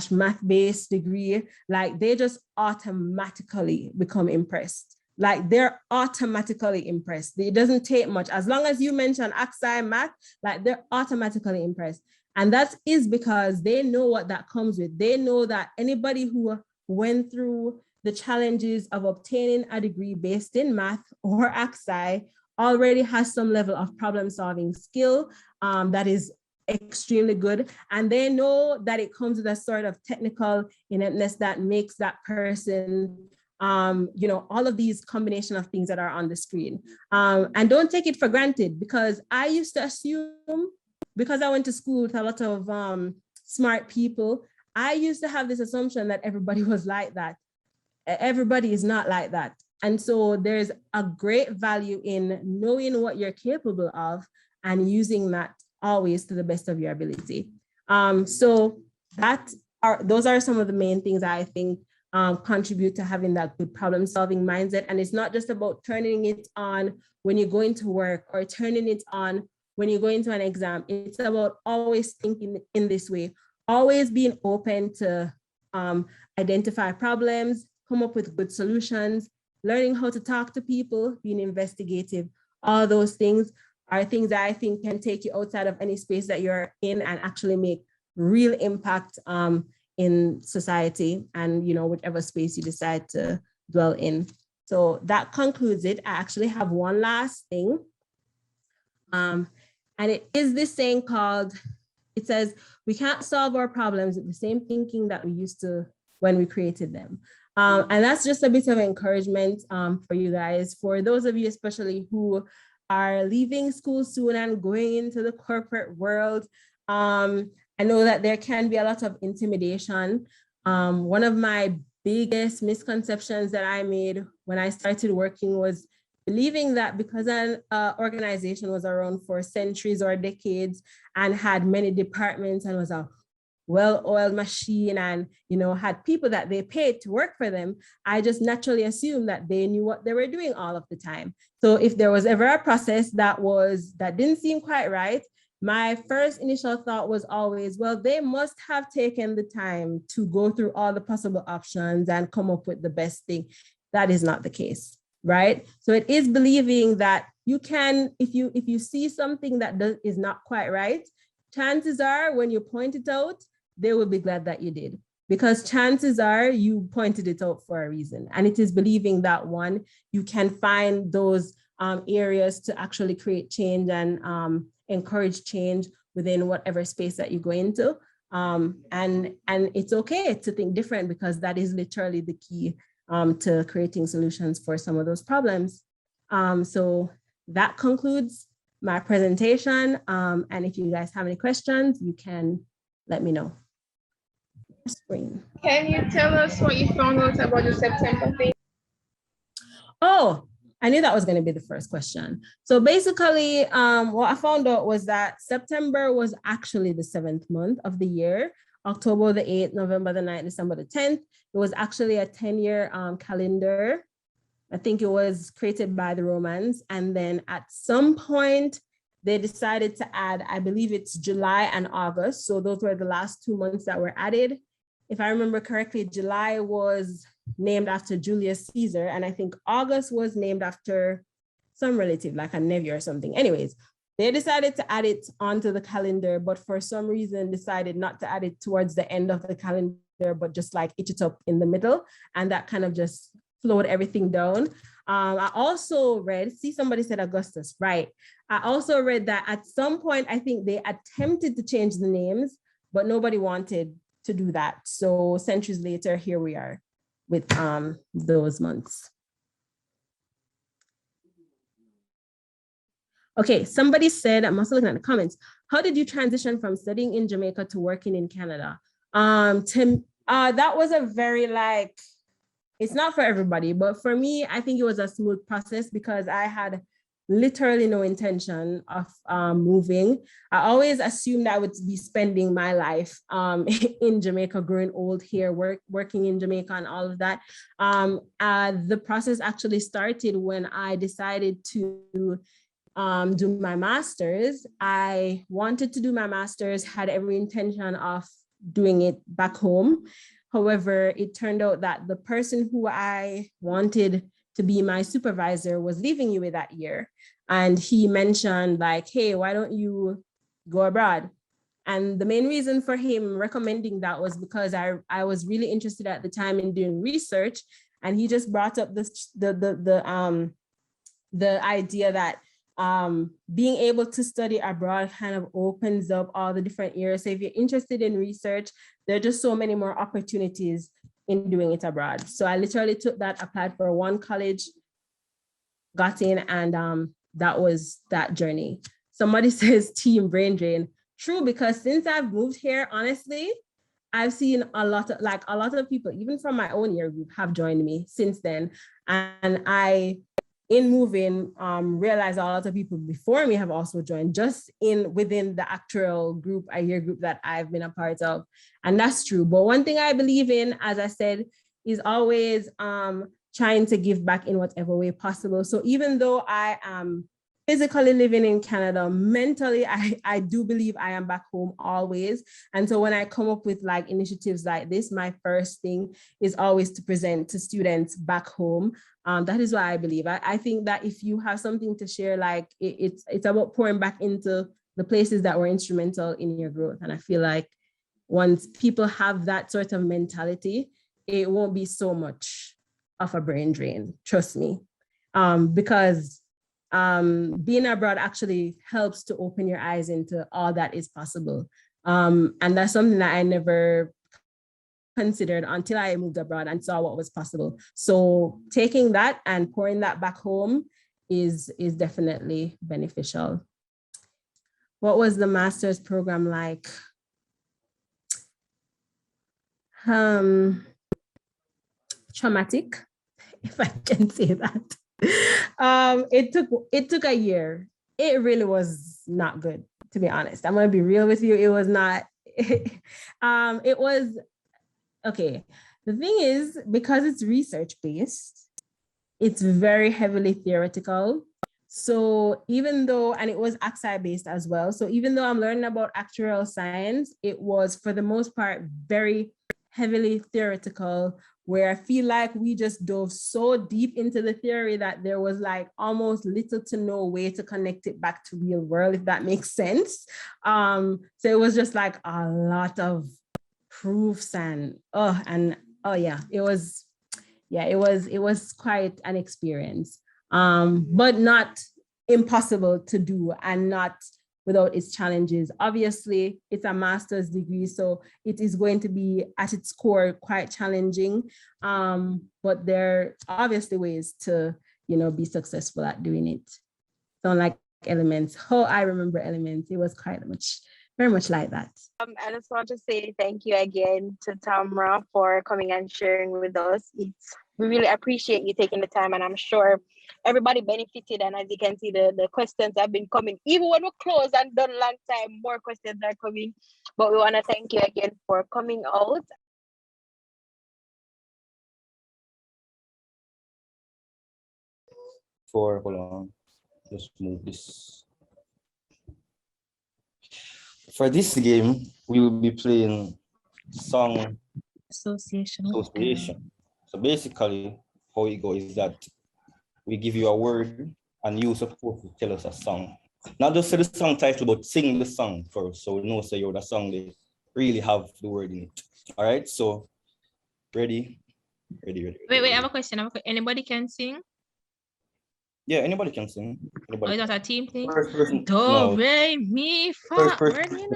/ math-based degree, like they just automatically become impressed. Like they're automatically impressed. It doesn't take much. As long as you mention AXI math, like they're automatically impressed. And that is because they know what that comes with. They know that anybody who went through the challenges of obtaining a degree based in math or AXI already has some level of problem solving skill that is extremely good. And they know that it comes with a sort of technical ineptness that makes that person, all of these combination of things that are on the screen. And don't take it for granted, because I used to assume, because I went to school with a lot of smart people, I used to have this assumption that everybody was like that. Everybody is not like that. And so there's a great value in knowing what you're capable of and using that always to the best of your ability. So those are some of the main things I think contribute to having that good problem solving mindset. And it's not just about turning it on when you're going to work or turning it on when you're going to an exam. It's about always thinking in this way, always being open to identify problems, come up with good solutions, learning how to talk to people, being investigative. All those things are things that I think can take you outside of any space that you're in and actually make real impact in society and, whichever space you decide to dwell in. So that concludes it. I actually have one last thing. And it is this saying it says, we can't solve our problems with the same thinking that we used to when we created them. And that's just a bit of encouragement for you guys, for those of you especially who are leaving school soon and going into the corporate world. I know that there can be a lot of intimidation. One of my biggest misconceptions that I made when I started working was believing that because an organization was around for centuries or decades and had many departments and was a well-oiled machine and, had people that they paid to work for them, I just naturally assumed that they knew what they were doing all of the time. So if there was ever a process that didn't seem quite right, my first initial thought was always, well, they must have taken the time to go through all the possible options and come up with the best thing. That is not the case, right? So it is believing that you can, if you see something that is not quite right, chances are when you point it out, they will be glad that you did, because chances are you pointed it out for a reason. And it is believing that, one, you can find those areas to actually create change and encourage change within whatever space that you go into. And it's okay to think different, because that is literally the key to creating solutions for some of those problems. So that concludes my presentation. And if you guys have any questions, you can let me know. Screen. Can you tell us what you found out about the September thing? Oh, I knew that was going to be the first question. So basically, what I found out was that September was actually the 7th month of the year. October the 8th, November the 9th, December the 10th. It was actually a 10-year calendar. I think it was created by the Romans. And then at some point, they decided to add, I believe it's July and August. So those were the last 2 months that were added. If I remember correctly, July was named after Julius Caesar. And I think August was named after some relative, like a nephew or something. Anyways, they decided to add it onto the calendar, but for some reason decided not to add it towards the end of the calendar, but just like itch it up in the middle. And that kind of just slowed everything down. I also read, somebody said Augustus, right? I also read that at some point, I think they attempted to change the names, but nobody wanted to do that. So centuries later, here we are with those months. Okay, somebody said, I'm also looking at the comments, how did you transition from studying in Jamaica to working in Canada? That was a very it's not for everybody, but for me, I think it was a smooth process because I had literally no intention of moving. I always assumed I would be spending my life in Jamaica, growing old here, working in Jamaica and all of that. The process actually started when I decided to do my master's. I wanted to do my master's, had every intention of doing it back home. However, it turned out that the person who I wanted to be my supervisor was leaving UA that year. And he mentioned like, hey, why don't you go abroad? And the main reason for him recommending that was because I was really interested at the time in doing research. And he just brought up the idea that being able to study abroad kind of opens up all the different areas. So if you're interested in research, there are just so many more opportunities in doing it abroad. So I literally took that, applied for one college, got in, and that was that journey. Somebody says team brain drain. True, because since I've moved here, honestly, I've seen a lot of people, even from my own year group, have joined me since then. And I, in moving, realized a lot of people before me have also joined, just within the actual group, a year group that I've been a part of. And that's true. But one thing I believe in, as I said, is always trying to give back in whatever way possible. So even though I am physically living in Canada, mentally, I do believe I am back home always. And so when I come up with like initiatives like this, my first thing is always to present to students back home. That is what I believe. I think that if you have something to share, like it's about pouring back into the places that were instrumental in your growth. And I feel like once people have that sort of mentality, it won't be so much of a brain drain, trust me. Because being abroad actually helps to open your eyes into all that is possible. And that's something that I never considered until I moved abroad and saw what was possible. So taking that and pouring that back home is definitely beneficial. What was the master's program like? Traumatic, if I can say that. It took a year. It really was not good, to be honest. I'm gonna be real with you. It was not. It was okay. The thing is, because it's research based, it's very heavily theoretical. So even though, and it was AXI based as well. So even though I'm learning about actuarial science, it was for the most part very heavily theoretical, where I feel like we just dove so deep into the theory that there was like almost little to no way to connect it back to real world, if that makes sense. So it was just like a lot of proofs and it was quite an experience, but not impossible to do and not without its challenges. Obviously, it's a master's degree, so it is going to be at its core quite challenging, but there are obviously ways to, be successful at doing it. So like Elements, I remember Elements, it was very much like that. I just want to say thank you again to Tamra for coming and sharing with us. We really appreciate you taking the time, and I'm sure everybody benefited. And as you can see, the questions have been coming. Even when we're closed and done a long time, more questions are coming. But we want to thank you again for coming out. Hold on, just move this. For this game, we will be playing song association. So basically, how it goes is that we give you a word and you're supposed to tell us a song. Not just say the song title, but sing the song first. So we know say the song they really have the word in it. All right, so ready? Wait, I have a question. Anybody can sing? Yeah, anybody can sing. Anybody. Oh, is that a team thing? First person. Do, re, mi, fa. First person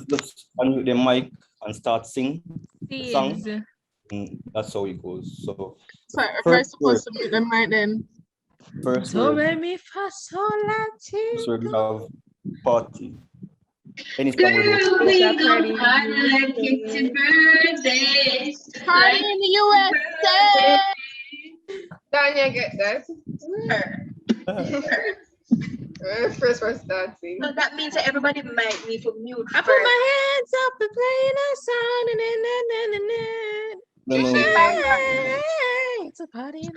just unmute the mic and start singing the song. That's how it goes. So First supposed to be the mic then. First Do, re, mi, fa, sol, la, ti. So we have party. Any Girl, song we gon' party like it's your birthday. Party in the USA. Danya, get that? First one starting. So that means that everybody might need to mute I put first. my hands up and playing a song. No, no. It's a party.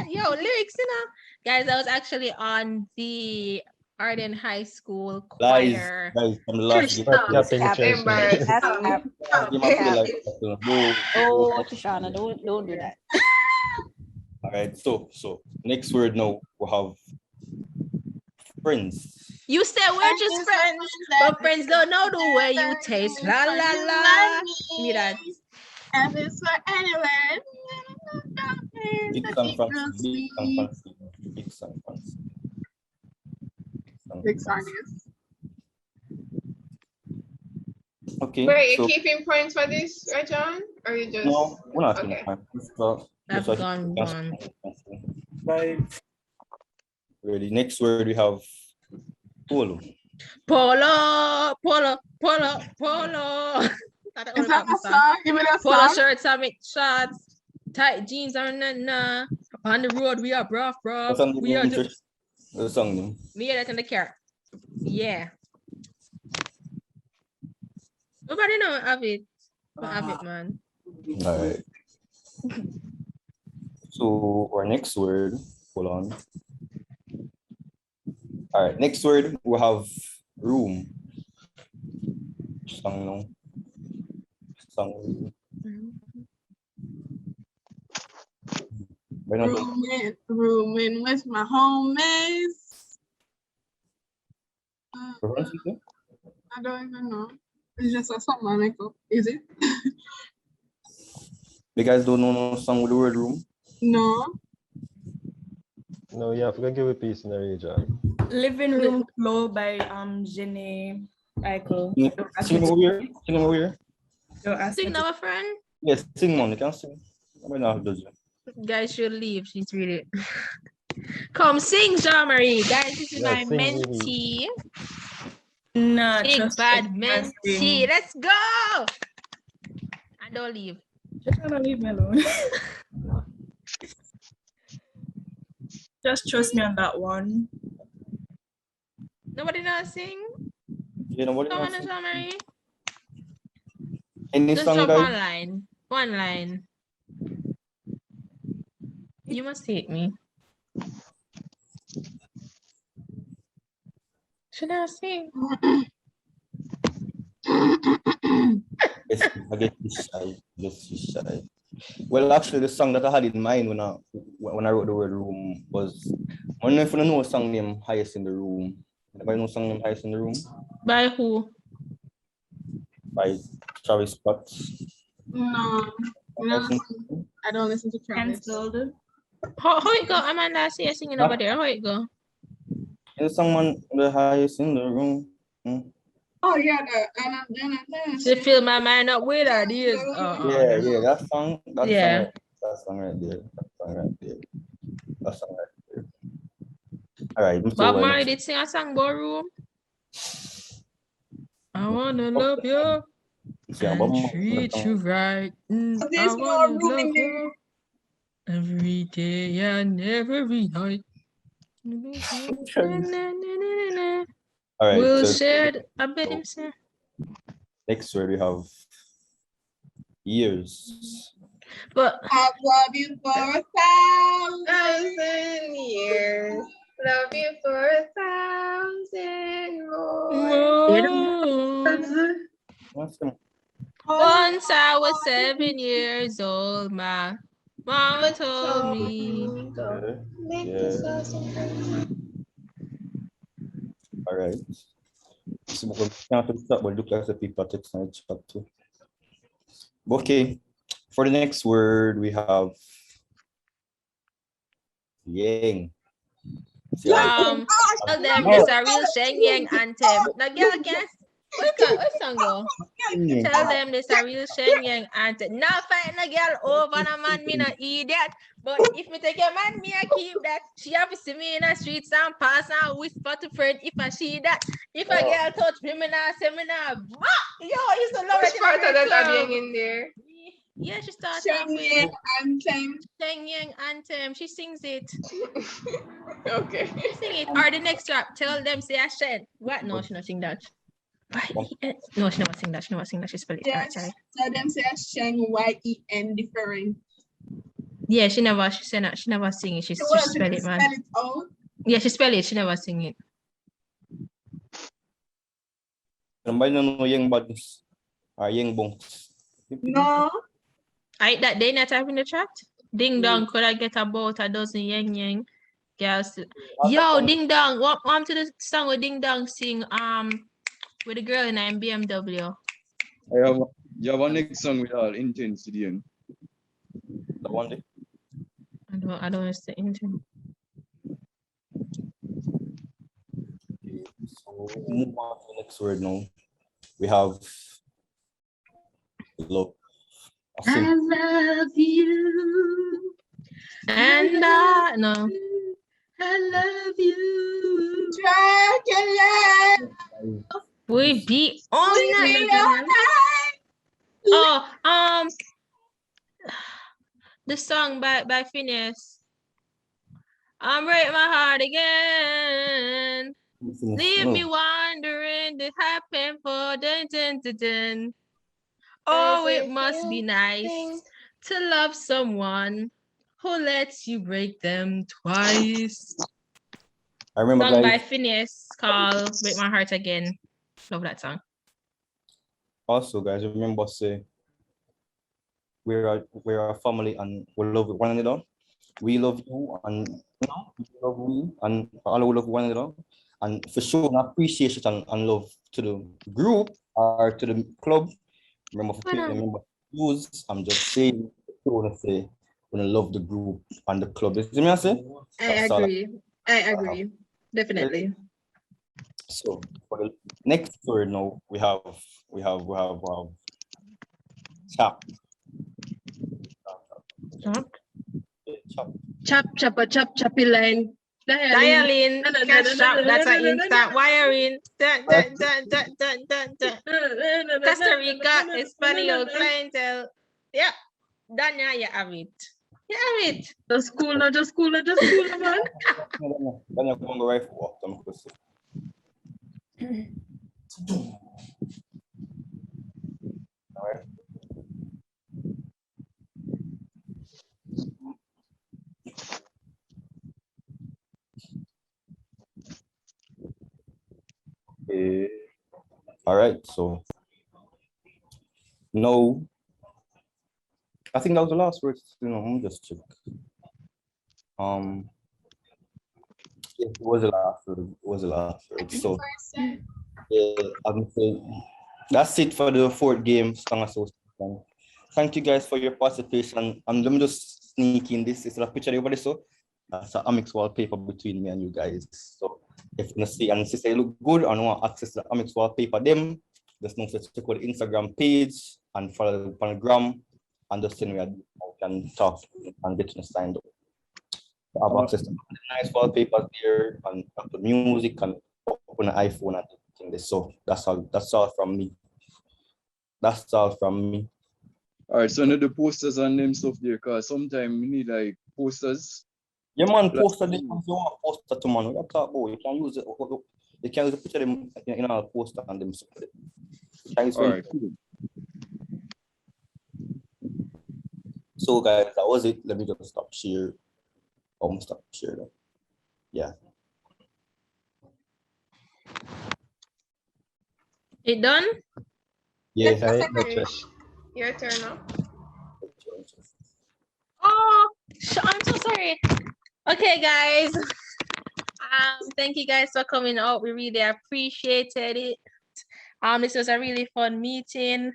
Yo, lyrics, you know. Guys, I was actually on the Arden High School Lies, choir. guys, from the last game. Embarrassed. Oh, Tishana, don't do that. All right, so next word now we have friends. You said we're just friends, but friends don't know the way you taste. La la la. Give me that. And it's for anywhere. Big song fancy. Big song fancy. Big song is. Okay. Wait, so, you keeping points for this, right, John? Or you just no, we're not okay. I've gone one. Ready. Next word we have polo. Polo. Is that a song? Give me that Polo song. shirts, I make shots. Tight jeans are nah. On the road, we are bruv. We are the song name. me that in the car. Yeah. Nobody know have it. Have it, man. All right. So our next word, hold on. All right, next word we have room. Song no. Song. Rooming with my homies. I don't even know. It's just a song I make up. Is it? You guys don't know no song with the word room? No. No, you have to give a piece in the region. Living Room Flow by Jenny Eichel. Sing over here. Sing over here. Sing now, my friend. Yes, sing man. You can sing. I'm not does it. Guys should leave. She's really. Come sing, Jean-Marie. Guys, this is my mentee. Nah, Big bad mentee. Let's go. And don't leave. Just gonna leave me alone. Just trust me on that one. Nobody knows sing? You know what? Come on, Jean-Marie. Any Just song, drop guys? one line. One line. You must hate me. Should I sing? Yes, I get this shy. Well, actually, the song that I had in mind when I wrote the word room was, I don't know if you know a song named Highest in the Room. Anybody know a song named Highest in the Room? By who? By Travis Scott. No. I don't listen to Travis. Cancelled. How it go? Amanda, see you singing over there. How it go? The song man, the highest in the room. Oh yeah, She fill my mind up with ideas. Yeah, that song. That song right there. All right. Bob Marley did sing a song about room. I wanna love you and treat you right. I wanna love you every day and every night. All right. We'll so share a bit. Next word we have years. But I've loved you for 1,000 years. Love you for 1,000 more. Once I was 7 years old, my mama told me. All right. So we can't start, but look like the people text on the chat too. Okay. For the next word, we have yang. Tell them it's a real Sheng Yang anthem. Now, girl, guess what song go? Tell them this a real Sheng Yang anthem. Not fighting a girl over a man, me not idiot. But if me take a man, me I keep that. She have to see me in the streets and pass and whisper to friend if I see that. If a girl touch me, me not say me not. Yo, I used to love Which it. part of that are being in there? Yeah, she starts off Shenyang with anthem. Shenyang anthem. She sings it. Okay. Sing it. Or the next rap, tell them say Shen. What? No, she not sing that. No, she never sing that. She never sing that. She spell it. All right, Yes. sorry. Tell them say Shen YEN different. Yeah, she never. She said that. She never sing it. She So what, spell it, man. spell it out? Yeah, she spell it. She never sing it. Somebody don't know young badness or young bunks. No. That they not type in the chat. Ding dong, could I get about a dozen yang yang girls? Yo, ding dong. What to the song with ding dong sing with the girl in a BMW. You have one next song with all intensity. The one day. I don't understand anything. So move on to the next word now. We have love. I love you. And no. I love you. We be on that. Oh, the song by Phineas. I'm break my heart again. Leave me wondering this happened for dun. Oh, it must be nice to love someone who lets you break them twice. I remember Song by guys, Phineas called Break My Heart Again. Love that song. also guys, remember say we're a family and we love one another. We love you and you love me and all we love one another. And for sure, appreciation and love to the group or to the club. Remember for remember use. I'm just saying to say when I love the group and the club. You see me I say? I agree. Definitely. So for the next word now we have chap. Choppy line. Dialing, cash shop, that's an instant wiring. Costa Rica, Espanol clientele. Yeah, Danya, you have it. You have it. Just cool, man. Then you go right for work. All right. Okay. All right, so no, I think that was the last word. Let me just check. Yeah, it was the last word. It was the last word. So yeah, I'm saying that's it for the fourth game, Song Association. Thank you guys for your participation. And let me just sneak in this. It's a picture over there. So that's an Amex wallpaper between me and you guys. So if you see and say look good and want access to the Amex wallpaper, them just know to check out the Instagram page and follow the gram and just send me you can talk and get you signed up. Have access to nice wallpapers here and the music and open an iPhone and everything. So that's all from me. That's all from me. All right, so now the posters and them stuff there, because sometimes we need like posters. Yeah, man, poster them. If you want poster to man, what talk about? You can use it. You can use the picture them in a poster and them. All right, cool. So guys, that was it. Let me just stop share. Stop share. Yeah. It done? Yeah. Your turn now. Oh, I'm so sorry. Okay, guys. Thank you guys for coming out. We really appreciated it. This was a really fun meeting.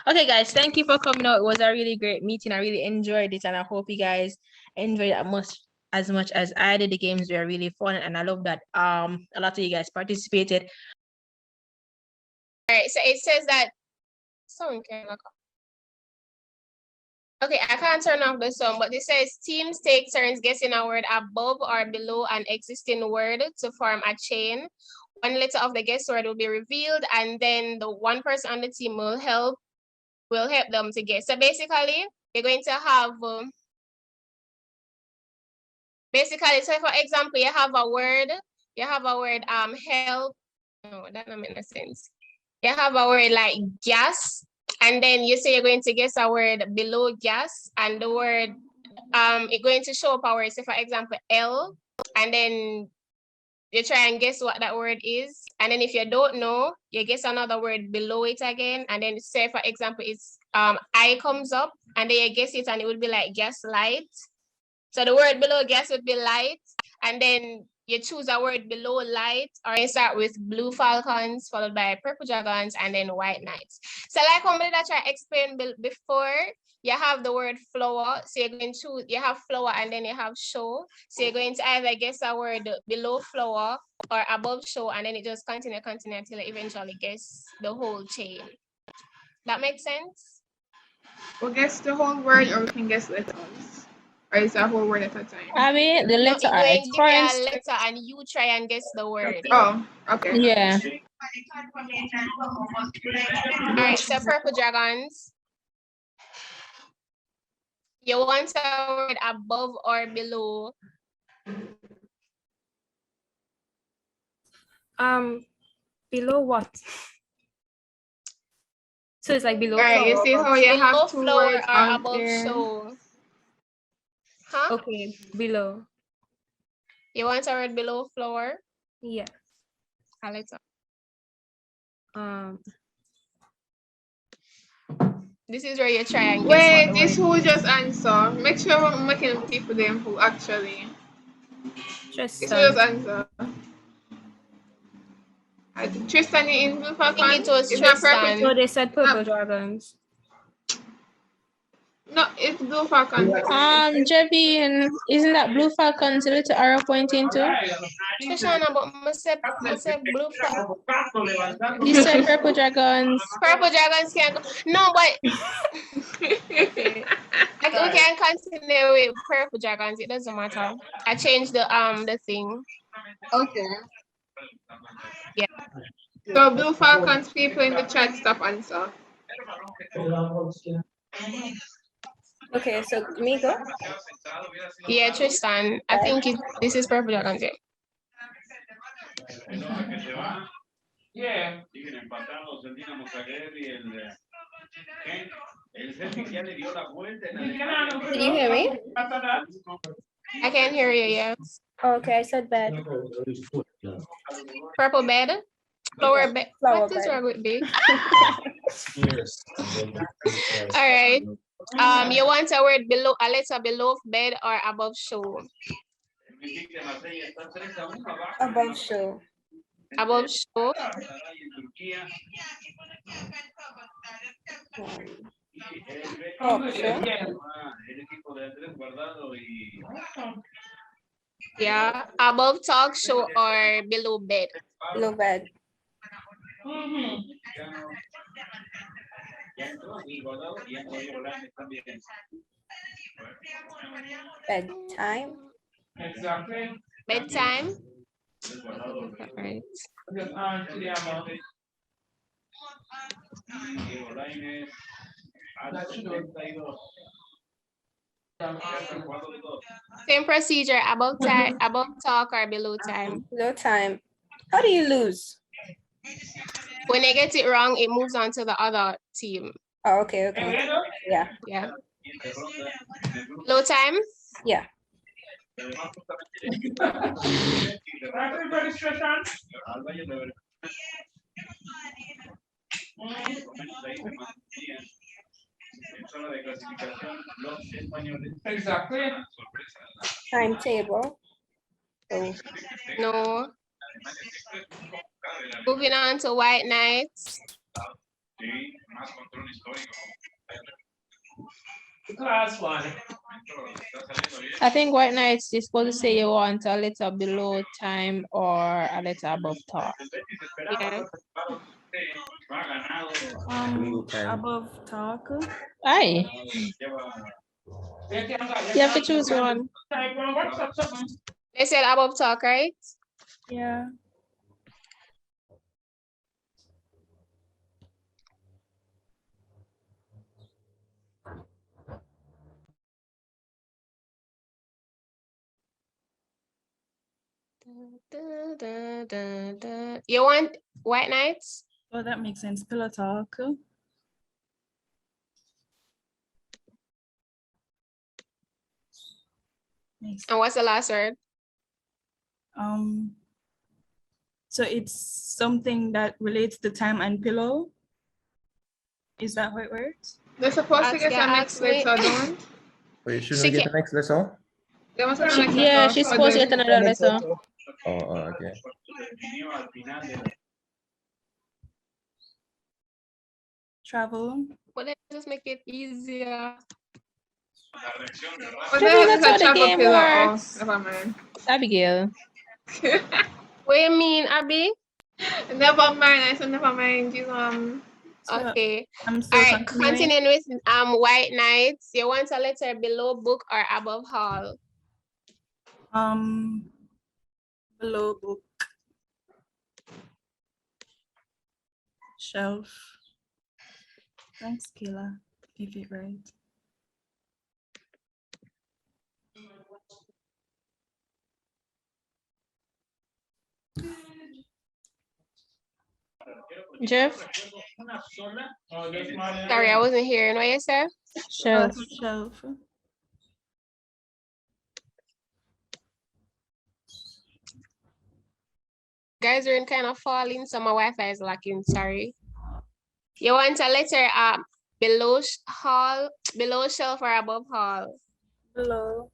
Okay, guys, thank you for coming out. It was a really great meeting. I really enjoyed it, and I hope you guys enjoyed it as much as I did. The games were really fun, and I love that a lot of you guys participated. All right, so it says that someone can look up. Okay, I can't turn off the sound, but it says teams take turns guessing a word above or below an existing word to form a chain. one letter of the guess word will be revealed, and then the one person on the team will help them to guess. So basically, you're going to have basically, so for example, you have a word help. No, that doesn't make no sense. You have a word like gas, and then you say you're going to guess a word below gas, and the word it's going to show up a word. So for example, L, and then you try and guess what that word is. And then if you don't know, you guess another word below it again. And then say, for example, it's I comes up, and then you guess it, and it would be like gas light. So the word below gas would be light. And then you choose a word below light, or you start with blue falcons, followed by purple dragons, and then white knights. So like how I try to explain before, you have the word flower. So you're going to choose, you have flower, and then you have show. So you're going to either guess a word below flower or above show, and then it just continue until you eventually guess the whole chain. That makes sense? We'll guess the whole word, or we can guess letters. Or is a whole word at a time? I mean, the letter No, R. it's For going to be a instance, letter, and you try and guess the word. Oh, okay. yeah. All right, so purple dragons. You want a word above or below? Below what? So it's like below. All right, you see how you Below have two flower words or out above there. show? Huh? Okay, below. You want a word below flower? Yeah. A letter. This is where you try and guess Wait, what the this word who just answer. Make sure we're making people them who actually. This who just answer. I think Tristan is in blue falcon. it was It's not purple. Tristan. So they said purple dragons. No, it's blue falcon. Jevin, isn't that blue falcon the little arrow pointing to? Shoshana, but I say blue flower. You said purple dragons. Purple dragons can go. No, but okay. We can continue with purple dragons. It doesn't matter. I changed the thing. Okay. Yeah. So blue falcons people in the chat stop answer. Okay, so me go? Yeah, Tristan. I think this is purple dragons. Yeah. Can you hear me? I can hear you, yes. Okay, I said bed. Purple bed. Flower bed. Flower What is bed. wrong with me? All right. You want a word below, a letter below bed or above show? Above show. Above show. Oh, show. Yeah. Above talk show or below bed? Below bed. Bedtime. Exactly. Bedtime. Right. Same procedure, above time, above talk or below time? Below time. How do you lose? When they get it wrong, it moves on to the other team. Oh, okay, okay. Yeah. Yeah. Below time? Yeah. Exactly. Timetable. Oh. No. Moving on to white knights. Class one. I think white knights is supposed to say you want a letter below time or a letter above talk. Yeah. Above talk. Aye. You have to choose one. They said above talk, right? Yeah. You want White Nights? Oh, that makes sense. Pillow talk. Nice. And what's the last word? So it's something that relates to time and pillow. Is that how it works? They're supposed to get a next letter, don't? Wait, shouldn't we get the next lesson? They must have the next Yeah, letter. she's supposed to get another lesson. Oh, okay. Travel. Well, let's just make it easier. What the hell is a travel pillow? Oh, works. never mind. Abigail. What you mean, Abby? Never mind. I said never mind. Okay. I'm All still right. continuing. Continuing with White Nights. You want a letter below book or above hall? Below book. Shelf. Thanks, Kayla. If it right. Jeff? Sorry, I wasn't hearing what you said. Shelf. Shelf. Guys are in kind of falling, so my Wi-Fi is lacking. Sorry. You want a letter below hall, below shelf or above hall? Below.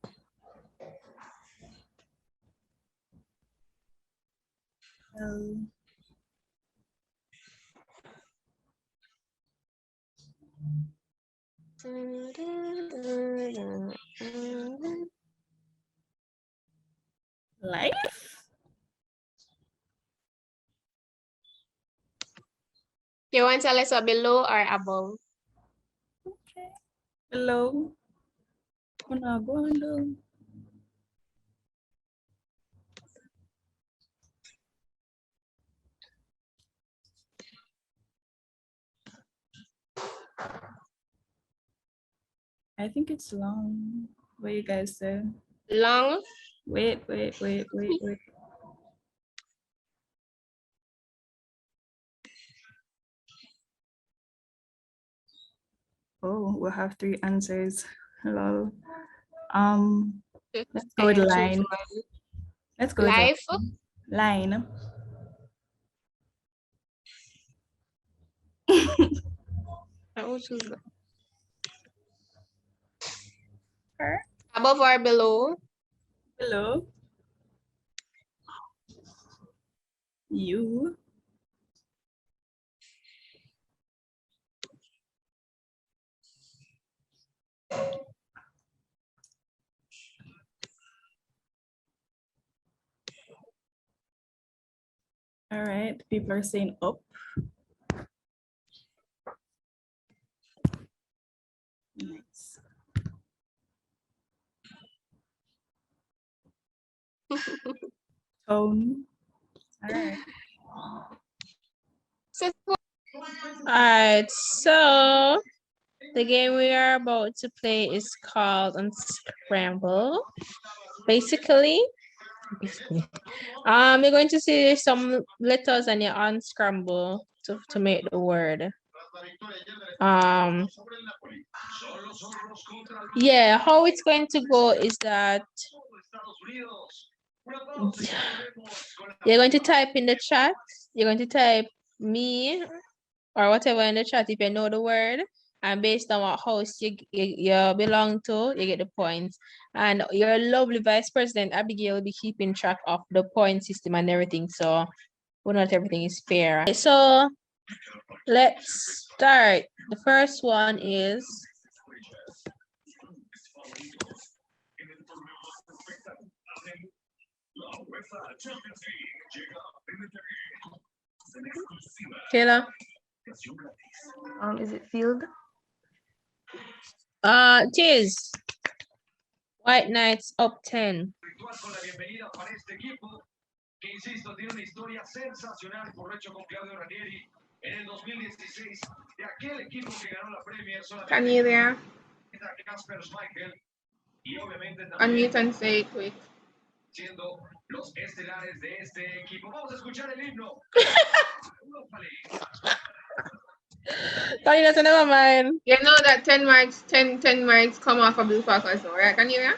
Life? You want a letter below or above? Okay. Below. Below. I think it's long. What you guys say? Long? Wait. Oh, we'll have 3 answers. Hello. Let's go with line. Let's go Life? with line. I will choose that. Above or below? Below. You. All right, people are saying up. Nice. Tone. All right. All right, so the game we are about to play is called Unscramble. Basically, you're going to see some letters and you unscramble to make the word. Yeah, how it's going to go is that you're going to type in the chat, you're going to type me or whatever in the chat if you know the word, and based on what house you belong to, you get the points. And your lovely Vice President Abigail will be keeping track of the point system and everything, so not everything is fair. Okay, so let's start. The first one is Kayla. Is it field? It is. White Knights up 10. Can you there? Unmute and say it quick. Carolina, so never mind. You know that 10 marks come off of Blue Falcons now, right? Can you hear?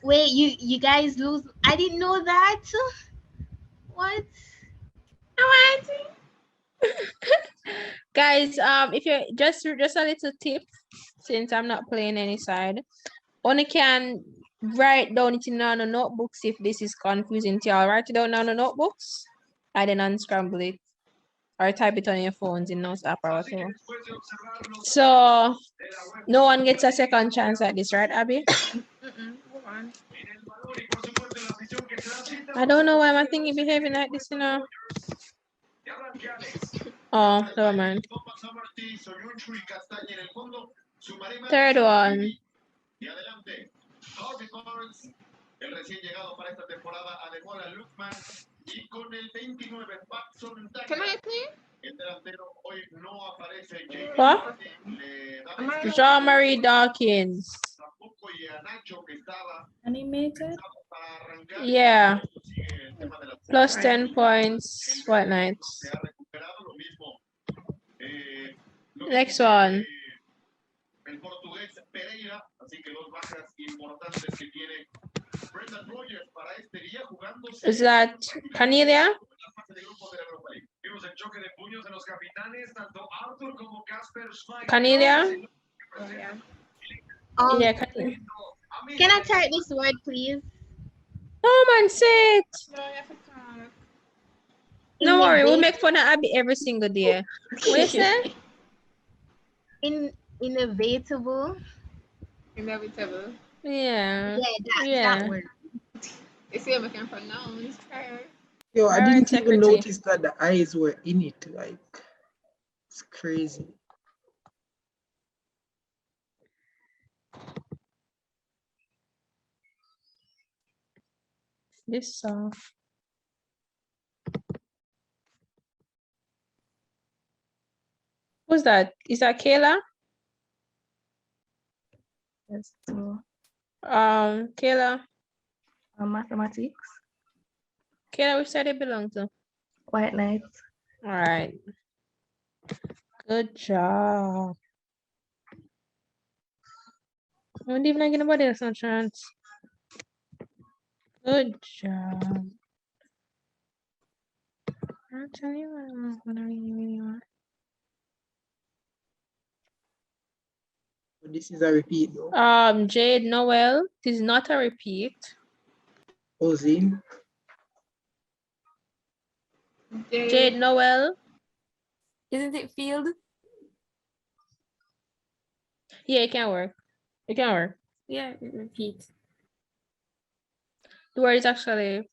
Wait, you guys lose? I didn't know that. What? Guys, if you're just a little tip, since I'm not playing any side, only can write down it in the notebooks if this is confusing to y'all. Write it down on the notebooks and then unscramble it or type it on your phones in Notes app or whatever. So no one gets a second chance at this, right, Abby? I don't know why my thingy behaving like this, you know. Oh, never mind. Third one. Can I play? What? Jean-Marie Dawkins. Animated? Yeah. Plus 10 points, White Knights. Next one. Is that Cornelia? Cornelia? Yeah, Cornelia. Can I type this word, please? Oh man, sit. No worry, we'll make fun of Abby every single day. What you say? Inevitable. Inevitable. Yeah. Yeah, that word. You see what I can pronounce. Yo, I didn't even notice that the eyes were in it. Like, it's crazy. This song. Who's that? Is that Kayla? Yes. So, Kayla. Mathematics. Kayla, which side it belong to? White Knights. All right. Good job. I don't even get nobody else no chance. Good job. I'll tell you what I really want. This is a repeat though. Jade Noel. This is not a repeat. Ozine. Jade Noel. Isn't it field? Yeah, it can work. It can work. Yeah, repeat. The word is actually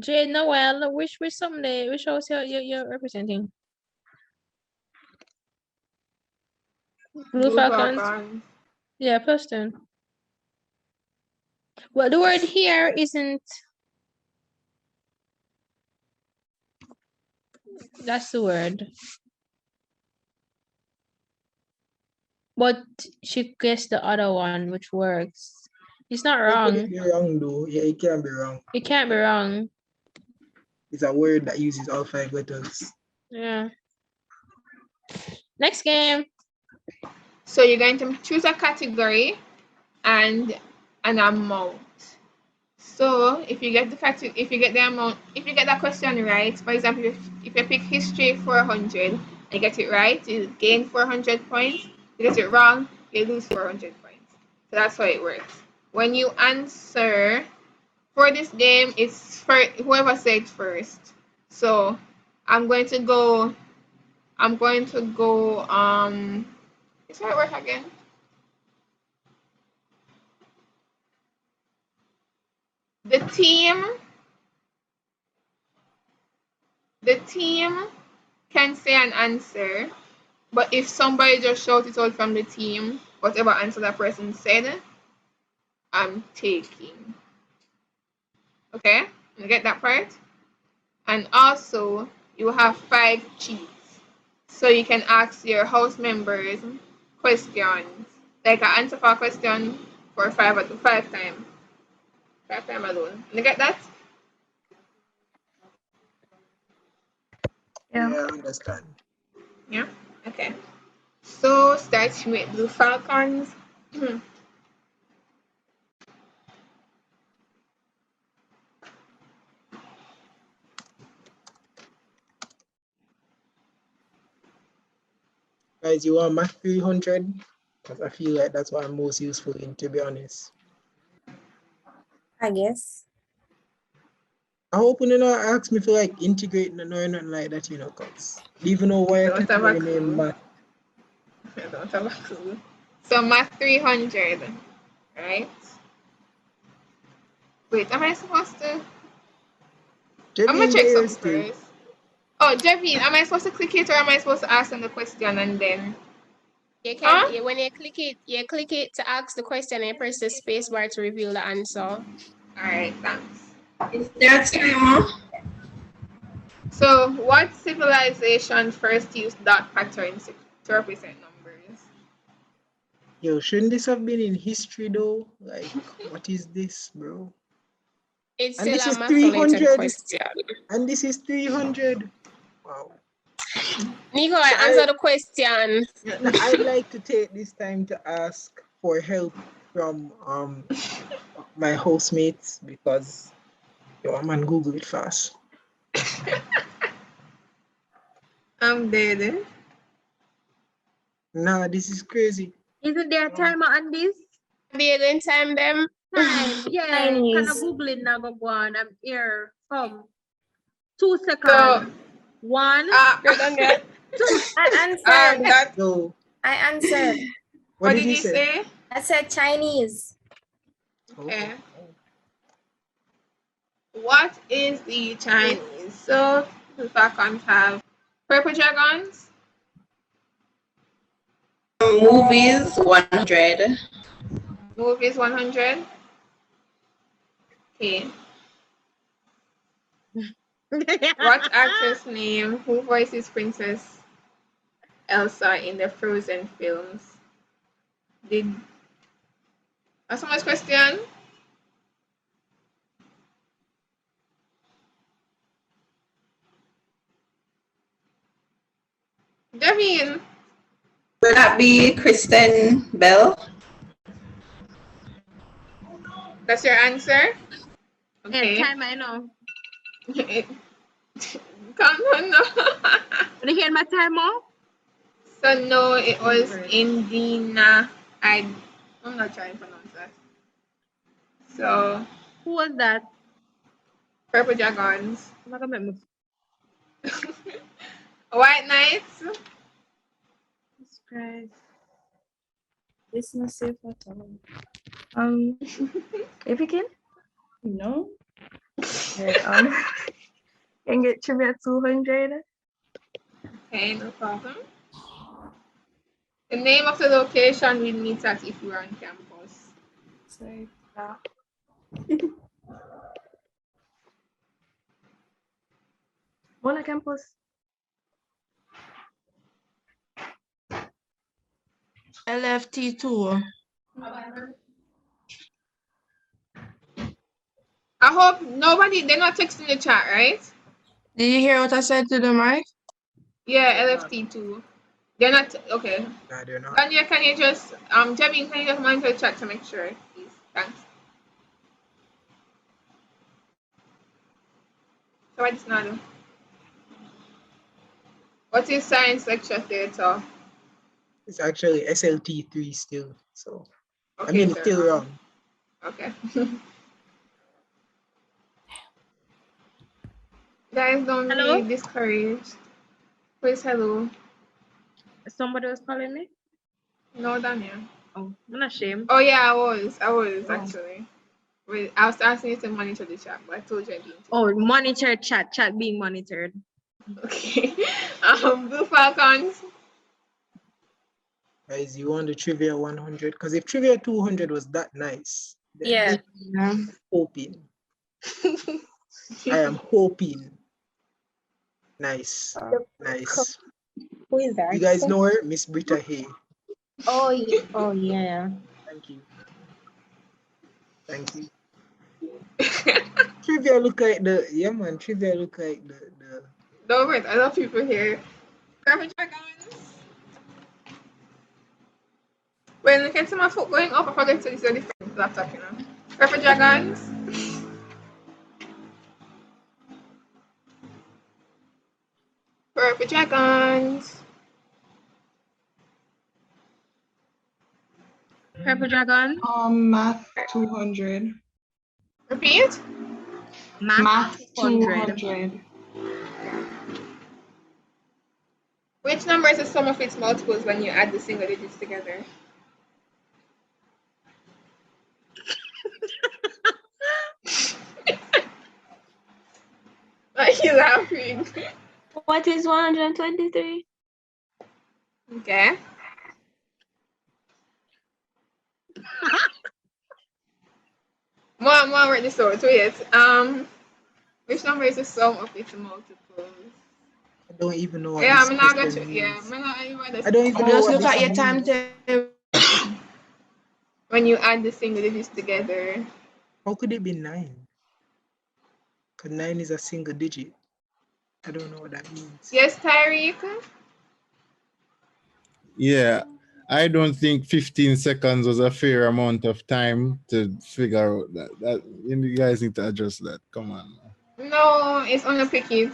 Jade Noel. Which someday which house you're representing? Blue Falcons. Yeah, Preston. Well, the word here isn't. That's the word. But she guessed the other one, which works. It's not wrong. It can be wrong though. Yeah, it can be wrong. It can't be wrong. It's a word that uses all 5 letters. Yeah. Next game. So you're going to choose a category and an amount. So if you get the amount, if you get that question right, for example, if you pick history 400 and you get it right, you gain 400 points. You get it wrong, you lose 400 points. So that's how it works. When you answer for this game, it's for whoever said first. So I'm going to go. It's how it works again. The team can say an answer, but if somebody just shouts it out from the team, whatever answer that person said, I'm taking. Okay, you get that part? And also, you have 5 cheats. So you can ask your house members questions. Like I answer for a question for five times. 5 times alone. You get that? Yeah, I understand. Yeah? Okay. So starting with Blue Falcons. Guys, you want math 300? Because I feel like that's what I'm most useful in, to be honest. I guess. I hope you know ask me for like integrating and or nothing like that, you know, cause even though why I Don't have a category name clue. math. I don't have a clue. So math 300, right? Wait, am I supposed to? I'm gonna Javin, check there something still. first. Oh, Javin, am I supposed to click it or am I supposed to ask them the question and then? You can when you click it to ask the question and press the space bar to reveal the answer. All right, thanks. Is there a timer? So, what civilization first used dot patterns to represent numbers? Yo, shouldn't this have been in history though? Like, what is this, bro? It's And still this a is math-related 300. question. And this is 300. Wow. Nico, So answer the question. I'd like to take this time to ask for help from my housemates because yo, man, Google it fast. I'm dead. Nah, this is crazy. Isn't there a timer on this? Are you going to time them? Time, yeah. Chinese. Can I Google it now? Go on. I'm here. 2 seconds. So, 1. you're done yet? 2. I answered. So, I answered. what did you say? I said Chinese. Okay. What is the Chinese? So, the Falcons have purple dragons. Movies 100. Movies 100. Okay. What actress name who voices Princess Elsa in the Frozen films? That's so much question. Devin. Will that be Kristen Bell? That's your answer? Okay. Yeah, time I know. Come on, no. Did you hear my timer? So no, it was Indina. I'm not trying to pronounce that. So who was that? Purple Dragons. I'm not gonna make me. White Knights. Jesus Christ. This not safe at all. If you can? No. Yeah, can get trivia 200. Okay, no problem. The name of the location we'd meet at if we were on campus. Sorry. Mona campus. LFT2. I hope they're not texting the chat, right? Did you hear what I said to the mic? Yeah, LFT2. They're not, okay. Nah, they're not. Daniel, can you just, Jevin, can you just monitor the chat to make sure, please? Thanks. So what's not? What is science lecture theater? It's actually SLT3 still. So, Okay, I mean, so it's still wrong. Okay. Guys, don't Hello? be discouraged. Please, hello. Somebody was calling me? No, Daniel. Oh, I'm not ashamed. Oh, yeah, I was Oh. actually. Wait, I was asking you to monitor the chat, but I told you I didn't. Oh, monitor chat being monitored. Okay. Blue Falcons. Guys, you want the trivia 100? Because if trivia 200 was that nice, then Yeah. I'm hoping. I am hoping. Nice. Nice. Who is that? You guys know her? Miss Britta Hay. Oh, oh yeah. Thank you. Thank you. Trivia look like yeah man, trivia look like the No, wait, I love people here. Purple Dragons. When you can see my foot going up, I forget to use a different laptop, you know. Purple Dragons. Purple Dragons. Purple Dragon. Math 200. Repeat. Math 200. Which number is the sum of its multiples when you add the single digits together? Why are you laughing? What is 123? Okay. More word this out. Wait. Which number is the sum of its multiples? I don't even know what Yeah, this I'm not gonna. question Yeah, means. I'm not even. I don't even know Just what look this at your means. timetable. When you add the single digits together. How could it be 9? Because 9 is a single digit. I don't know what that means. Yes, Tyreek. Yeah, I don't think 15 seconds was a fair amount of time to figure out that you guys need to adjust that. Come on. No, it's only pick it.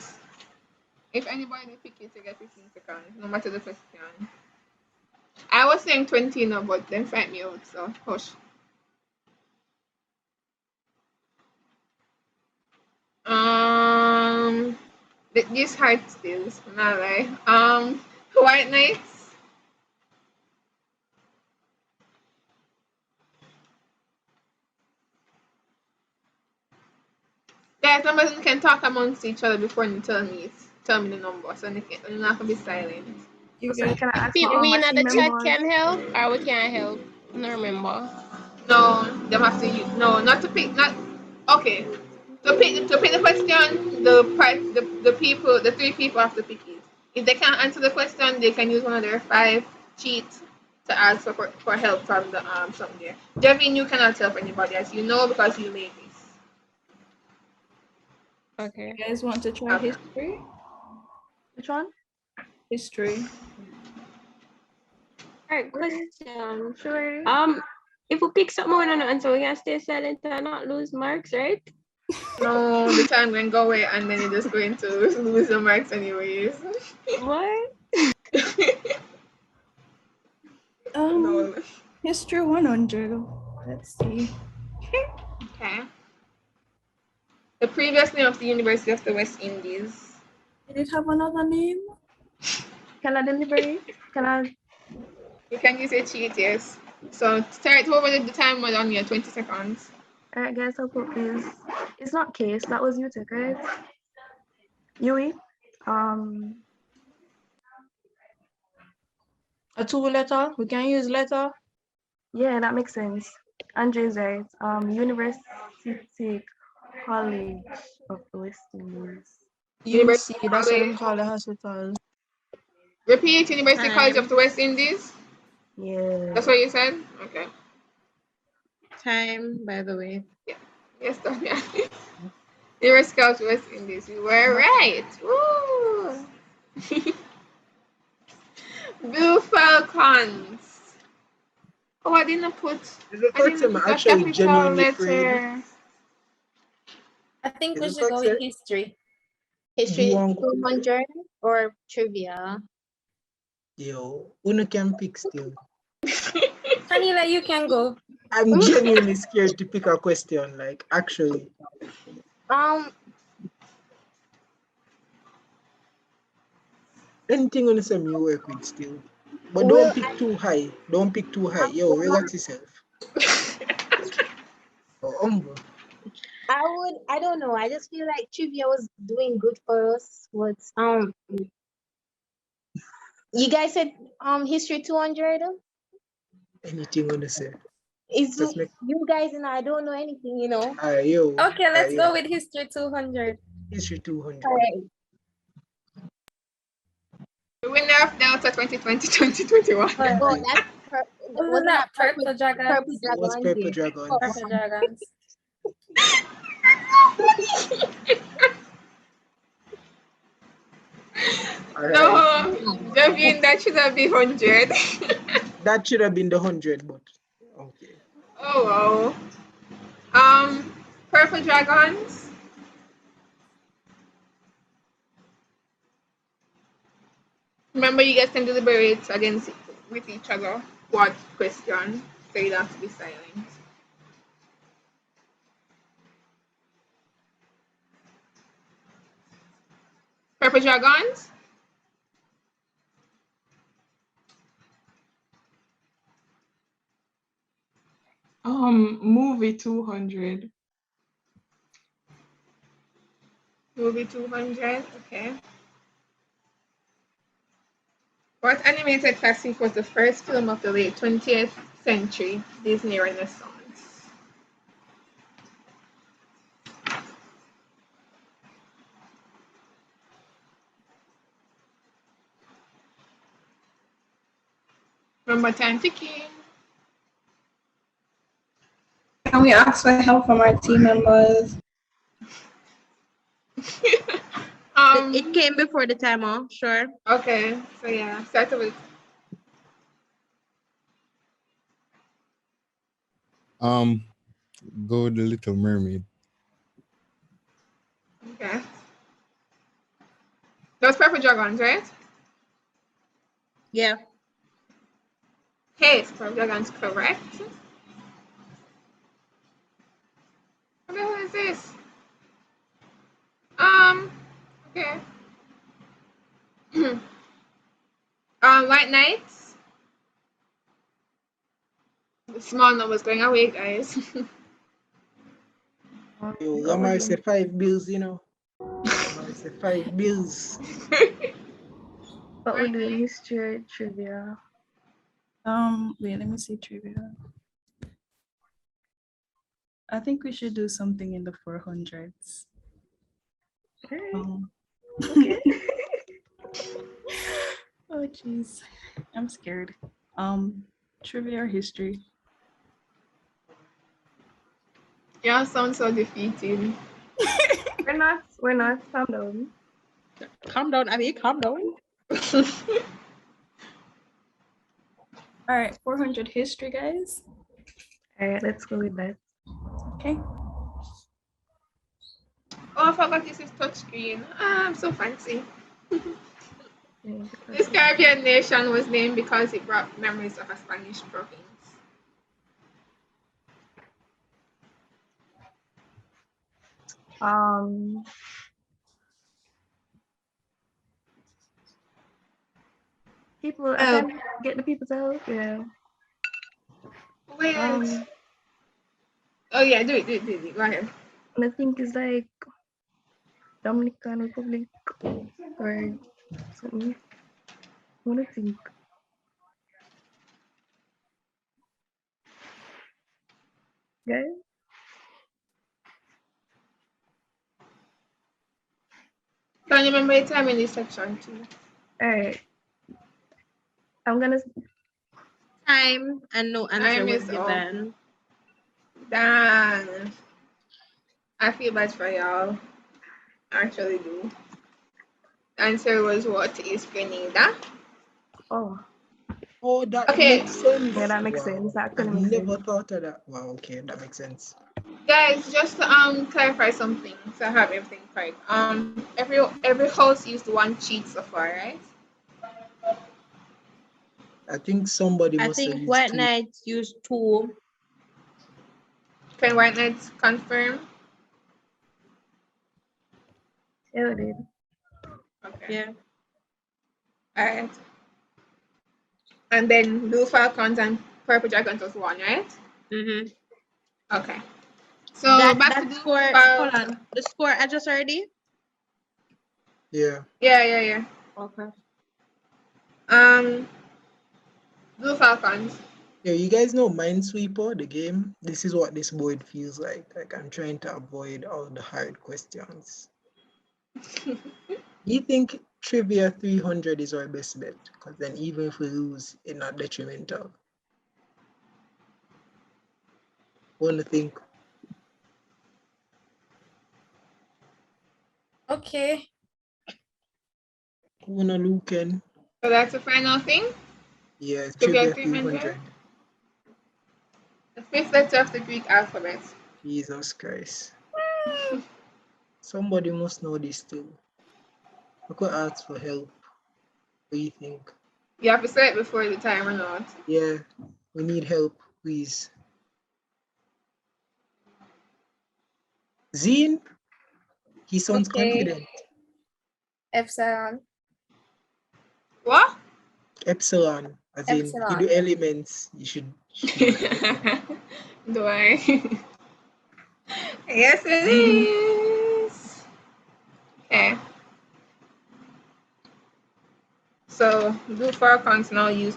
If anybody pick it, you get 15 seconds, no matter the question. I was saying 20 now, but then fight me out, so hush. This hard skills, not lie. White Knights. Guys, numbers can talk amongst each other before you tell me the number, so you're not gonna be silent. We in the chat can help, or we can't help. No, remember. No, they have to use not to pick okay. To pick the question, the 3 people have to pick it. If they can't answer the question, they can use one of their 5 cheats to ask for help from the something there. Devin, you cannot help anybody, as you know, because you made this. Okay. You guys want to try history? Which one? History. Alright, question. Sure. If we pick something we don't answer, we can stay silent and not lose marks, right? No, the time can go away and then you're just going to lose the marks anyways. What? No. History 100. Let's see. Okay. The previous name of the University of the West Indies. Did it have another name? Can I deliberate? Can I? You can use a cheat, yes. So start over the timer on your 20 seconds. Alright, guys, I'll put this. It's not case. That was you, tech, right? Yui. A 2-letter. We can use letter. Yeah, that makes sense. Andrew's right. University College of the West Indies. UC, that's what we call the hospital. Repeat, University College of the West Indies? Yeah. That's what you said? Okay. Time, by the way. Yeah. Yes, Danya. University College of the West Indies. You were right. Woo! Blue Falcons. Oh, I didn't put The first time I actually genuinely afraid. I think we Is it should go correct, with sir? history. History You want- 200 or trivia. Yo, Una can pick still. Kanila, you can go. I'm genuinely scared to pick a question, like actually. Anything on the same you work with still. But don't pick too high. Don't pick too high. Yo, relax yourself. Humble. I don't know. I just feel like trivia was doing good for us. You guys said history 200? Anything on the same. It's you guys and I don't know anything, you know. Yo. Okay, let's go with history 200. History 200. All right. The winner of Delta 2020-2021. Oh, that's Wasn't that Purple Dragons? Purple It was Dragon Purple Day. Dragons. Purple Dragons. All right. No, Javin, that should have been 100. That should have been the 100, but okay. Oh wow. Purple Dragons. Remember, you guys can deliberate against with each other. What question? So you don't have to be silent. Purple Dragons. Movie 200. Movie 200. Okay. What animated classic was the first film of the late 20th century Disney Renaissance? Remember time ticking. Can we ask for help from our team members? It came before the timer, sure. Okay, so yeah, start with Go with the Little Mermaid. okay. Those Purple Dragons, right? Yeah. Hey, it's Purple Dragons, correct? What the hell is this? Okay. White Knights. The small numbers going away, guys. Yo, Lamar said 5 bills, you know. Lamar said 5 bills. But we're doing history trivia. Wait, let me see trivia. I think we should do something in the 400s. Okay. Oh, jeez. I'm scared. Trivia or history? Y'all sound so defeated. We're not. Calm down. Calm down, Abby, calm down. All right, 400 history, guys. All right, let's go with that. Okay. Oh, I forgot this is touchscreen. I'm so fancy. This Caribbean nation was named because it brought memories of a Spanish province. People, I can't get the people to help. Yeah. Wait. Oh yeah, do it. Go ahead. And I think it's like Dominican Republic or something. What do you think? Guys? Can you remember the time in this section too? All right. I'm gonna time and no answer Time was is given. Damn. I feel bad for y'all. I actually do. The answer was what is Grenada? Oh, that Okay. makes sense. Yeah, that makes sense. That I kind of makes never sense. thought of that. Wow, okay, that makes sense. Guys, just to clarify something, so I have everything correct. Every house used one cheat so far, right? I think somebody I must have think used White 2. Knights used 2. Can White Knights confirm? Yeah, we did. Okay. Yeah. All right. And then Blue Falcons and Purple Dragons was 1, right? Mm-hmm. Okay. So That back to score, hold on. The score I just already? Yeah. Yeah. Okay. Blue Falcons. Yeah, you guys know Minesweeper, the game? This is what this board feels like. Like I'm trying to avoid all the hard questions. Do you think trivia 300 is our best bet, because then even if we lose, it's not detrimental. Want to think? Okay. Wanna Lucan? So that's the final thing? Yeah, Trivia trivia 300. 300. The fifth letter of the Greek alphabet. Jesus Christ. Somebody must know this too. I could ask for help. What do you think? You have to say it before the time or not. Yeah, we need help, please. Zine? He sounds confident. Epsilon. What? Epsilon, as in you Epsilon. do elements. You should Do I? Yes, it Zine. is. Okay. So Blue Falcons now use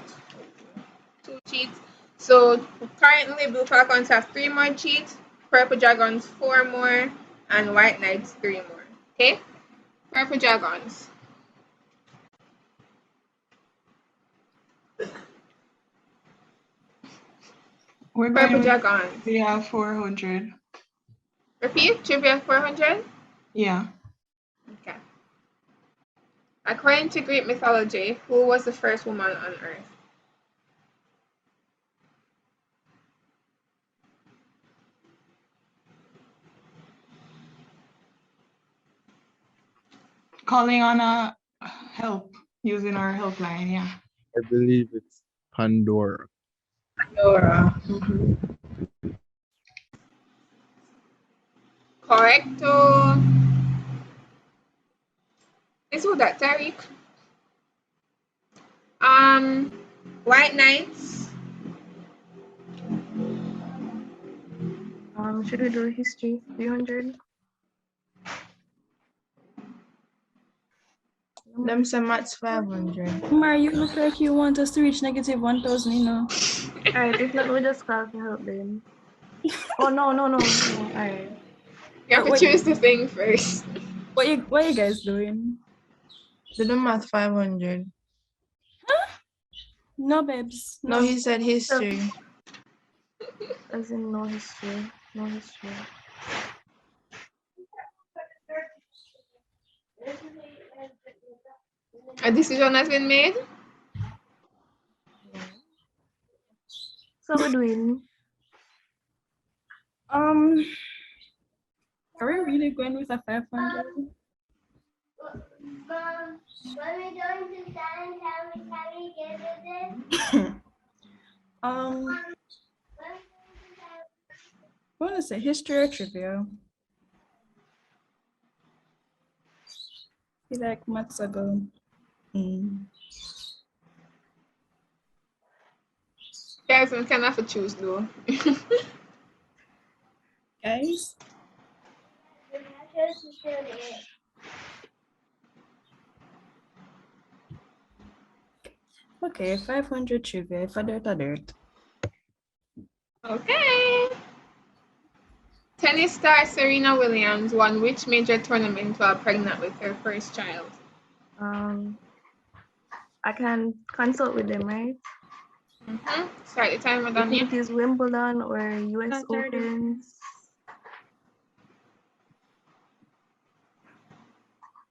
2 cheats. So currently Blue Falcons have 3 more cheats, Purple Dragons 4 more, and White Knights 3 more. Okay? Purple Dragons. We're Purple going with Dragons. trivia 400. Repeat, trivia 400? Yeah. Okay. According to Greek mythology, who was the first woman on Earth? Calling on a help using our helpline, yeah. I believe it's Pandora. Pandora. Correcto. Is who that, Tariq? White Knights. Should we do history 300? Them say maths 500. Mar, you look like you want us to reach negative 1,000, you know. Alright, if not, we just call for help then. Oh, no. Alright. You have to choose the thing first. What you guys doing? Do the math 500. No, babes. No, he said history. As in no history. No history. A decision has been made? So we're doing. Are we really going with a 500? Mom, when we going to stand, can we get this? I want to say history or trivia. I feel like months ago. Guys, we can have to choose though. Guys? Okay, 500 trivia. If I dirt. Okay. Tennis star Serena Williams won which major tournament while pregnant with her first child? I can consult with them, right? Start the timer I down think here. it is Wimbledon or US Open.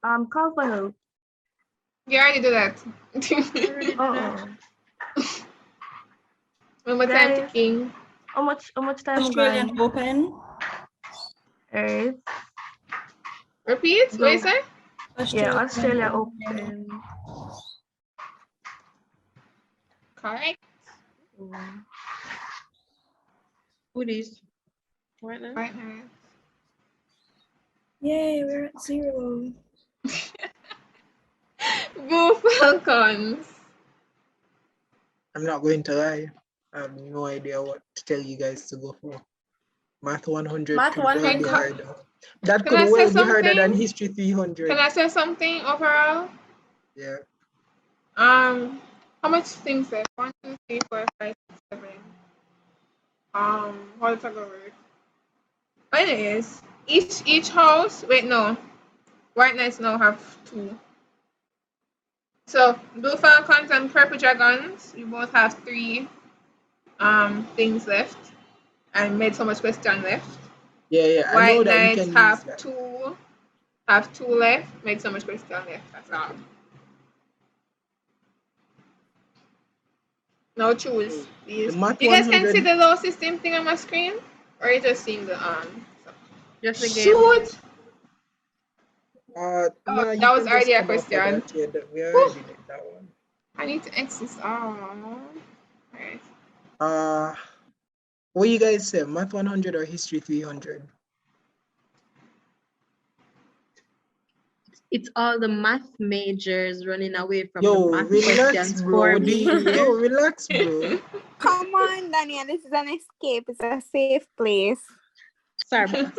Call for help. You already do that. Remember time Guys, ticking. How much time Australian gone? Open. Alright. Repeat, what you say? Yeah, Australia Open. Correct. Who is? Right now? Right now. Yay, we're at 0. Go Falcons. I'm not going to lie. I have no idea what to tell you guys to go for. Math 100 Math could well 100. be harder. That Can could I say well be harder something? than history 300. Can I say something overall? Yeah. How much things there? 1, 2, 3, 4, 5, 6, 7. How does that go work? Anyways, each house. Wait, no. White Knights now have 2. So Blue Falcons and Purple Dragons, we both have 3 things left and made so much question left. Yeah, I know White that we Knights can use have that. 2 left, made so much question left. That's all. Now choose, please. The math You guys can 100 see the little system thing on my screen, or you just seeing the Just the game. shoot. No, you That was can already just a come after question. that. Yeah, we already did that one. I need to X this out. Alright. What you guys say? Math 100 or history 300? It's all the math majors running away from Yo, the math relax, questions bro. for What do me you, here. yo, relax, bro. Come on, Daniel. This is an escape. It's a safe place. Sorry, bro.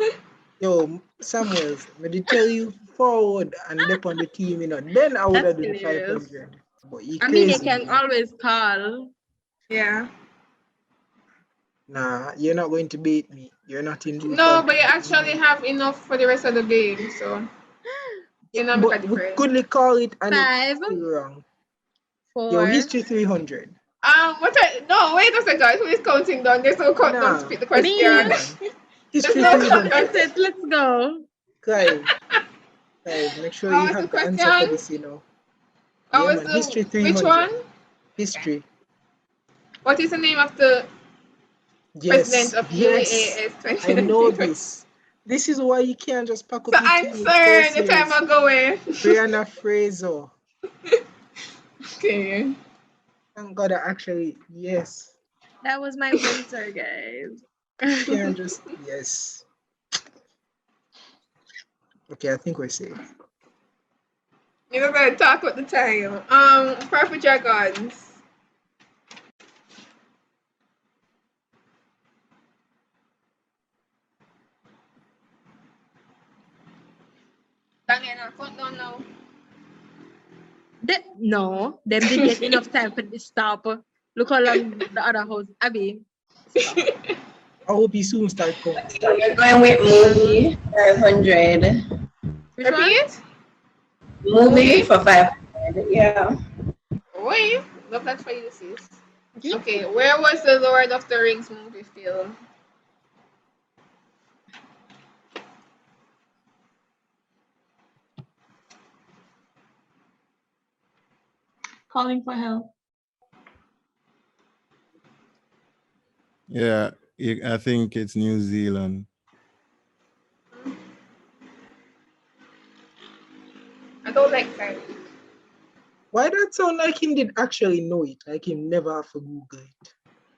Yo, Samuels, when they tell you forward and left on the team, you know, then I would have That's done hilarious. 500. But you I mean, you crazy, can man. always call. Yeah. Nah, you're not going to beat me. You're not in blue. No, but you actually have enough for the rest of the game, so you know make a But we difference. couldn't call it and 5, it's still wrong. 4. Yo, history 300. No, wait a second. Who is counting down? There's no countdown to pick the question. Me. History no 300. That's it. Let's go. Clive, make sure What you was the have the answer for question? this, you know. What Yeah, was man. the History 300. which one? History. What is the name of the president of UAAS I know 2019? this. This is why you can't just pack up So your team with answer the time persons. I'm going. Brianna Fraser. Okay. Thank God I actually, yes. That was my winter, guys. You can't just, yes. Okay, I think we're safe. You know, gonna talk with the time. Purple Dragons. Daniel, countdown now. No, them didn't get enough time for this stop. Look how long the other house. Abby. I hope you soon start coming. So you're going with movie 500. Which one? Movie for 500. Yeah. Wait, look at for you, sis. Okay, where was the Lord of the Rings movie filmed? Calling for help. Yeah, I think it's New Zealand. I don't like that. Why that sound like him did actually know it? Like him never have to Google it.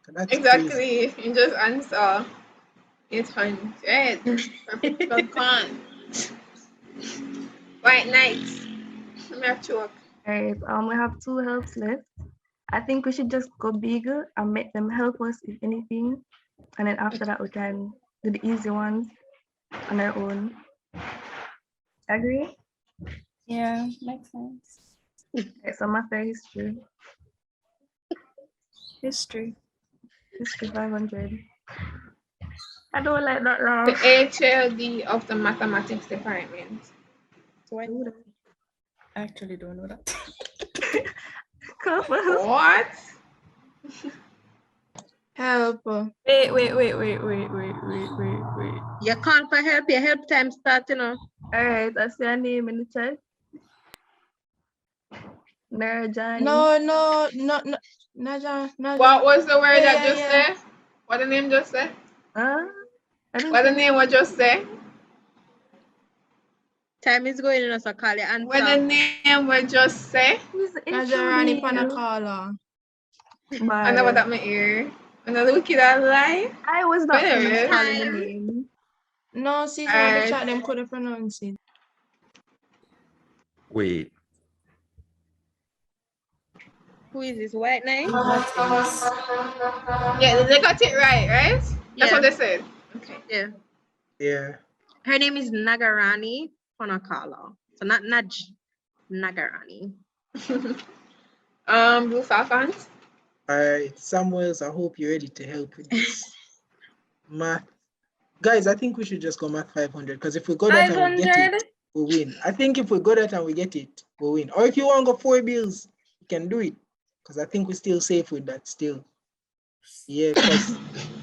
That's Exactly. crazy. You just answer. 800. Purple Con. White Knights. Let me have choke. Alright, we have 2 helps left. I think we should just go bigger and make them help us if anything. And then after that, we can do the easy ones on our own. Agree? Yeah, makes sense. Okay, so master history. History. History 500. I don't like that wrong. The HLD of the mathematics department. So I actually don't know that. What? Help. Wait. You call for help, your help time start, you know. Alright, I see your name in the chat. Narajani. No. Naja. What was the word that Yeah. just said? What the name just said? What the name was just said? Time is going in, so call your answer. What the name was just say? Najarani Panakala. I know what that my ear. And I look at lie. I was not Anyways. calling the name. No, see, the chat them couldn't pronounce it. Wait. Who is this? White Knight? Yeah, they got it right? That's what they said. Yeah. Yeah. Her name is Nagarani Panakala. So not Naj, Nagarani. Blue Falcons. All right, Samuels, I hope you're ready to help with this. Math. Guys, I think we should just go math 500 because if we go that and we get it, we win. I think if we go that and we get it, we win. Or if you want to go 4 bills, you can do it. Because I think we're still safe with that still. Yeah, because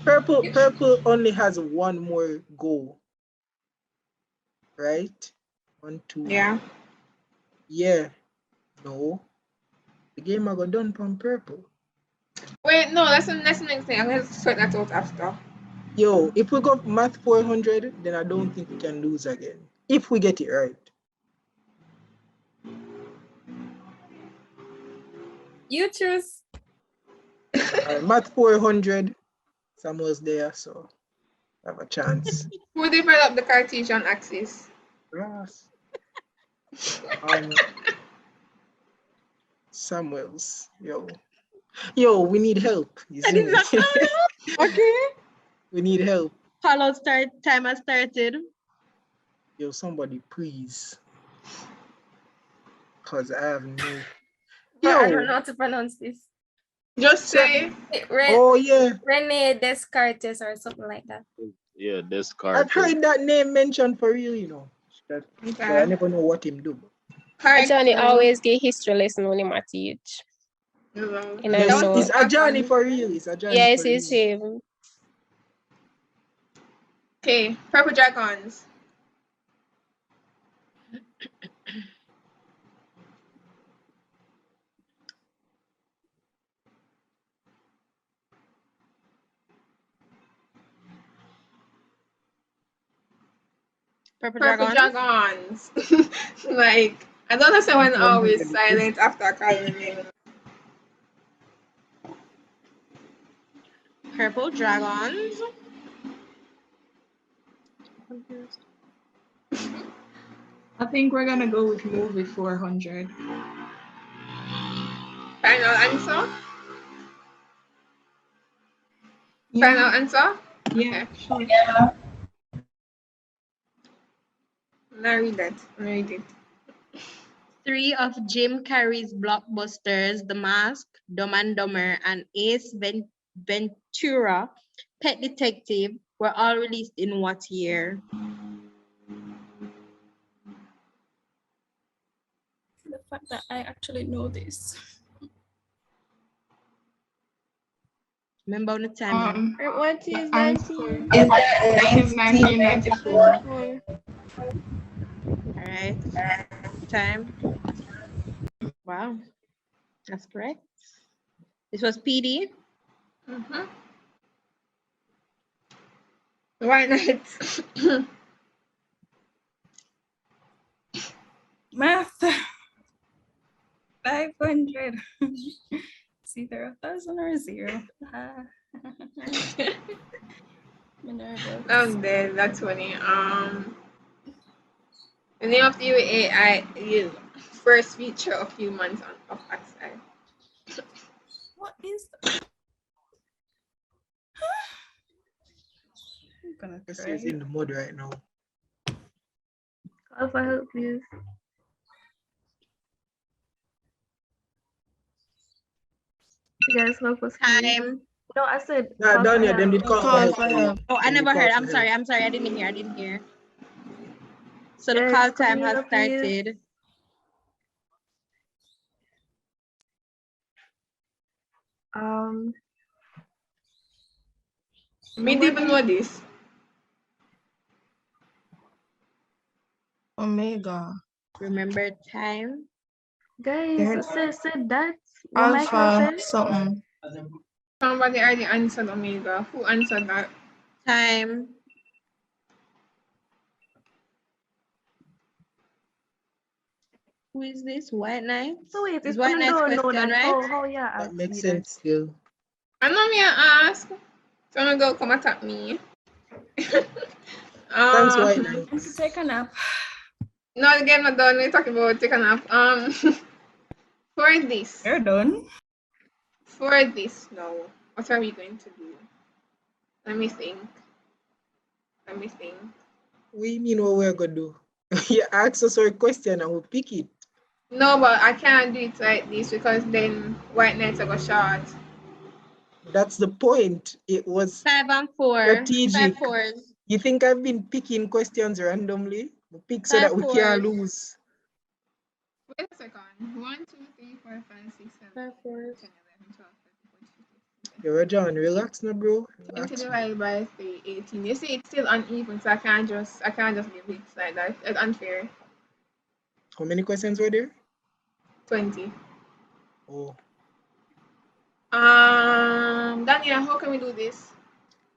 purple only has 1 more goal. Right? 1, 2. Yeah. Yeah. No. The game I got done from purple. Wait, no, that's the next thing. I'm gonna sort that out after. Yo, if we got math 400, then I don't think we can lose again. If we get it right. You choose. Math 400. Samuel's there, so I have a chance. Who developed the Cartesian axis? Yes. Samuel's. Yo, we need help. You see me? Okay. We need help. Follow time has started. Yo, somebody please. Because I have no. But I don't know how to pronounce this. Just say. Oh, yeah. Rene Descartes or something like that. Yeah, Descartes. I've heard that name mentioned for real, you know. But I never know what him do. Johnny always get history lesson when him teach. It's a Johnny for real. It's a Johnny. Yes, it's him. Okay, purple dragons. Purple dragons. Like, I don't know someone always silent after calling me. Purple dragons. I think we're gonna go with movie 400. Final answer? Yeah. Final answer? Yeah, okay. sure. Yeah. Now read that. Read it. 3 of Jim Carrey's blockbusters, The Mask, Dumb and Dumber, and Ace Ventura, Pet Detective, were all released in what year? The fact that I actually know this. Remember on the time. What is answer 1994? All right. Time. Wow. That's correct. This was PD. Why not? Math. 500. It's either 1,000 or 0. I'm dead. That's funny. The name of the UAI is first feature of humans of outside. What is that? I'm gonna This cry. is in the mud right now. Call for help, please. You guys help us. Time. No, I said. Nah, Danya, them did call for help. Oh, I never heard. I'm sorry. I didn't hear. So the call time has started. Me didn't even know this. Omega. Remember time? Guys, said that. Alpha something. Somebody already answered Omega. Who answered that? Time. Who is this? White Knight? So wait, it's White Knight's question, right? How yeah, that makes sense still. I know me ask. Someone go come attack me. Thanks, White Knight. Take a nap. No, the game not done. We're talking about take a nap. For this. You're done. For this, no. What are we going to do? Let me think. What We mean what we're gonna do. You ask us a question and we'll pick it. No, but I can't do it like this because then White Knights are go short. That's the point. It was 5 and 4. strategic. 5 4s. You think I've been picking questions randomly? Pick so that we can't lose. Wait a second. 1, 2, 3, 4, 5, 6, 7, 8, 9, 10, 11, 12, 13, 14, 15. Yo, John, relax now, bro. 20 divided by 3, 18. You see, it's still uneven, so I can't just give it like that. It's unfair. How many questions were there? 20. Oh. Daniel, how can we do this?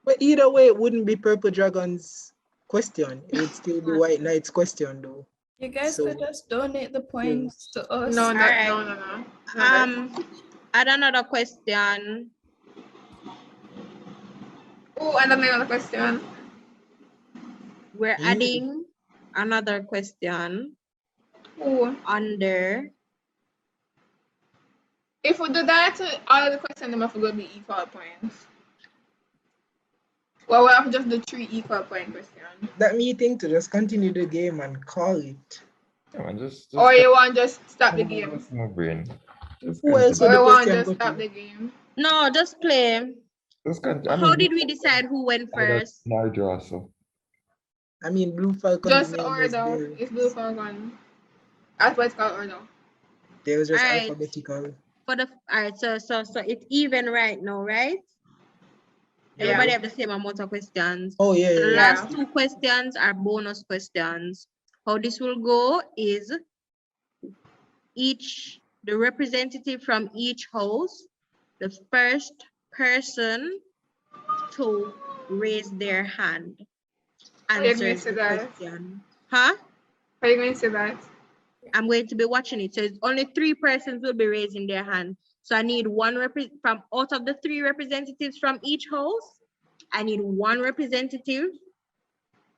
But either way, it wouldn't be Purple Dragon's question. It would still be White Knight's question, though. You guys could just donate the points to us. No. Add another question. Oh, another question. We're adding another question. Under. If we do that, all of the questions them have to be equal points. Well, we have to just do 3 equal point questions. That meeting to just continue the game and call it. Come on, just or you want to just stop the game? my brain. Who else Or would you the want to question just go stop to? the game? No, just play. How did we decide who went first? Now draw, so. I mean, Blue Falcon. Just order. It's Blue Falcon. That's what it's called, order. They was just Alright. alphabetical. All right, so it's even right now, right? Yeah. Everybody have the same amount of questions. Oh yeah. The last 2 questions are bonus questions. How this will go is the representative from each host, the first person to raise their hand answers the question. Huh? Are you going to say that? I'm going to be watching it. So it's only 3 persons will be raising their hand. So I need one from out of the 3 representatives from each host. I need 1 representative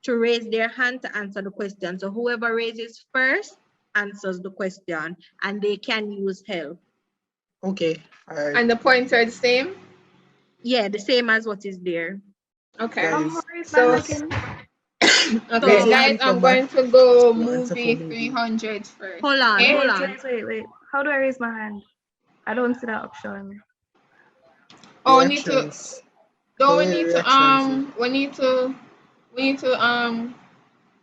to raise their hand to answer the question. So whoever raises first answers the question, and they can use help. Okay. All right. And the points are the same? Yeah, the same as what is there. Okay. So, okay, guys, I'm going to go movie 300 first. Hold on, okay? hold on. Wait. How do I raise my hand? I don't see that option. Oh, we need to. No, we need to.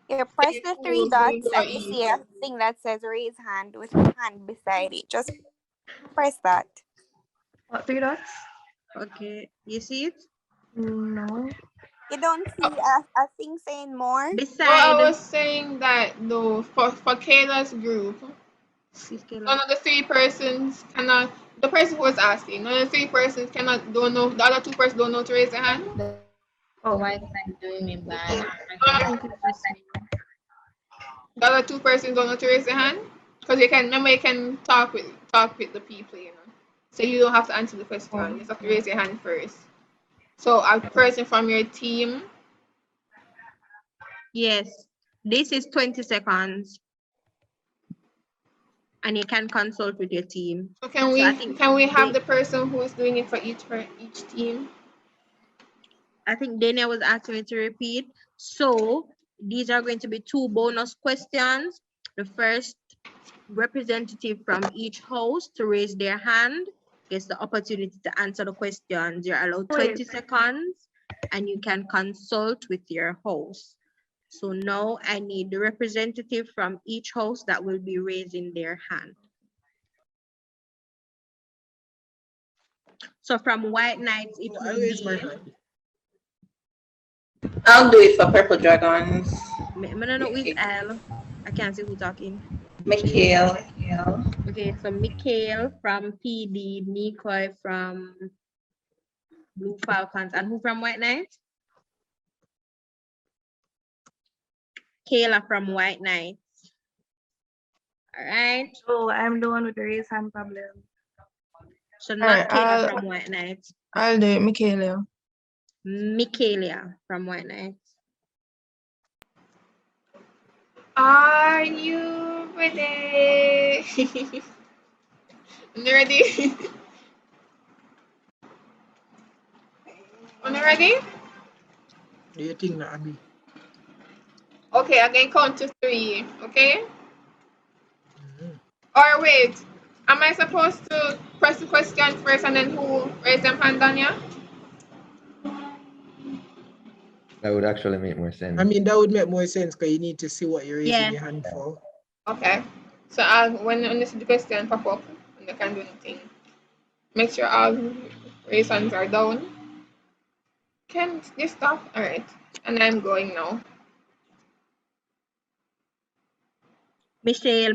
Yeah, press the 3 dots and you see a thing that says raise hand with a hand beside it. Just press that. What, 3 dots? Okay, you see it? No. You don't see a thing saying more? Well, I was saying that though for Kayla's group, none of the 3 persons cannot. The person who was asking, none of the 3 persons don't know. The other 2 persons don't know to raise their hand. Oh, why is that doing me bad? The other 2 persons don't know to raise their hand because you can talk with the people, you know. So you don't have to answer the question. You just have to raise your hand first. So a person from your team. Yes, this is 20 seconds. And you can consult with your team. So can we have the person who is doing it for each team? I think Daniel was asking me to repeat. So these are going to be 2 bonus questions. The first representative from each host to raise their hand gets the opportunity to answer the questions. You're allowed 20 seconds and you can consult with your host. So now I need the representative from each host that will be raising their hand. So from White Knights, it will be... I'll do it for Purple Dragons. No, with L. I can't see who talking. Mikhail. Okay, so Mikhail from PD, Nikoi from Blue Falcons, and who from White Knights? Kayla from White Knights. All right. Oh, I'm the one with the raise hand problem. So not Kayla from White Knights. I'll do it, Michaela. Michaela from White Knights. Are you ready? You ready? Are you ready? Do you think that, Abby? Okay, I'm going to count to 3, okay? Or wait, am I supposed to press the question first and then who raise them hand on you? That would actually make more sense. I mean, that would make more sense because you need to see what you're raising Yeah. your hand for. Okay. So when you see the question pop up and you can do anything, make sure all raise hands are down. Can this stop? All right. And I'm going now. Mikhail,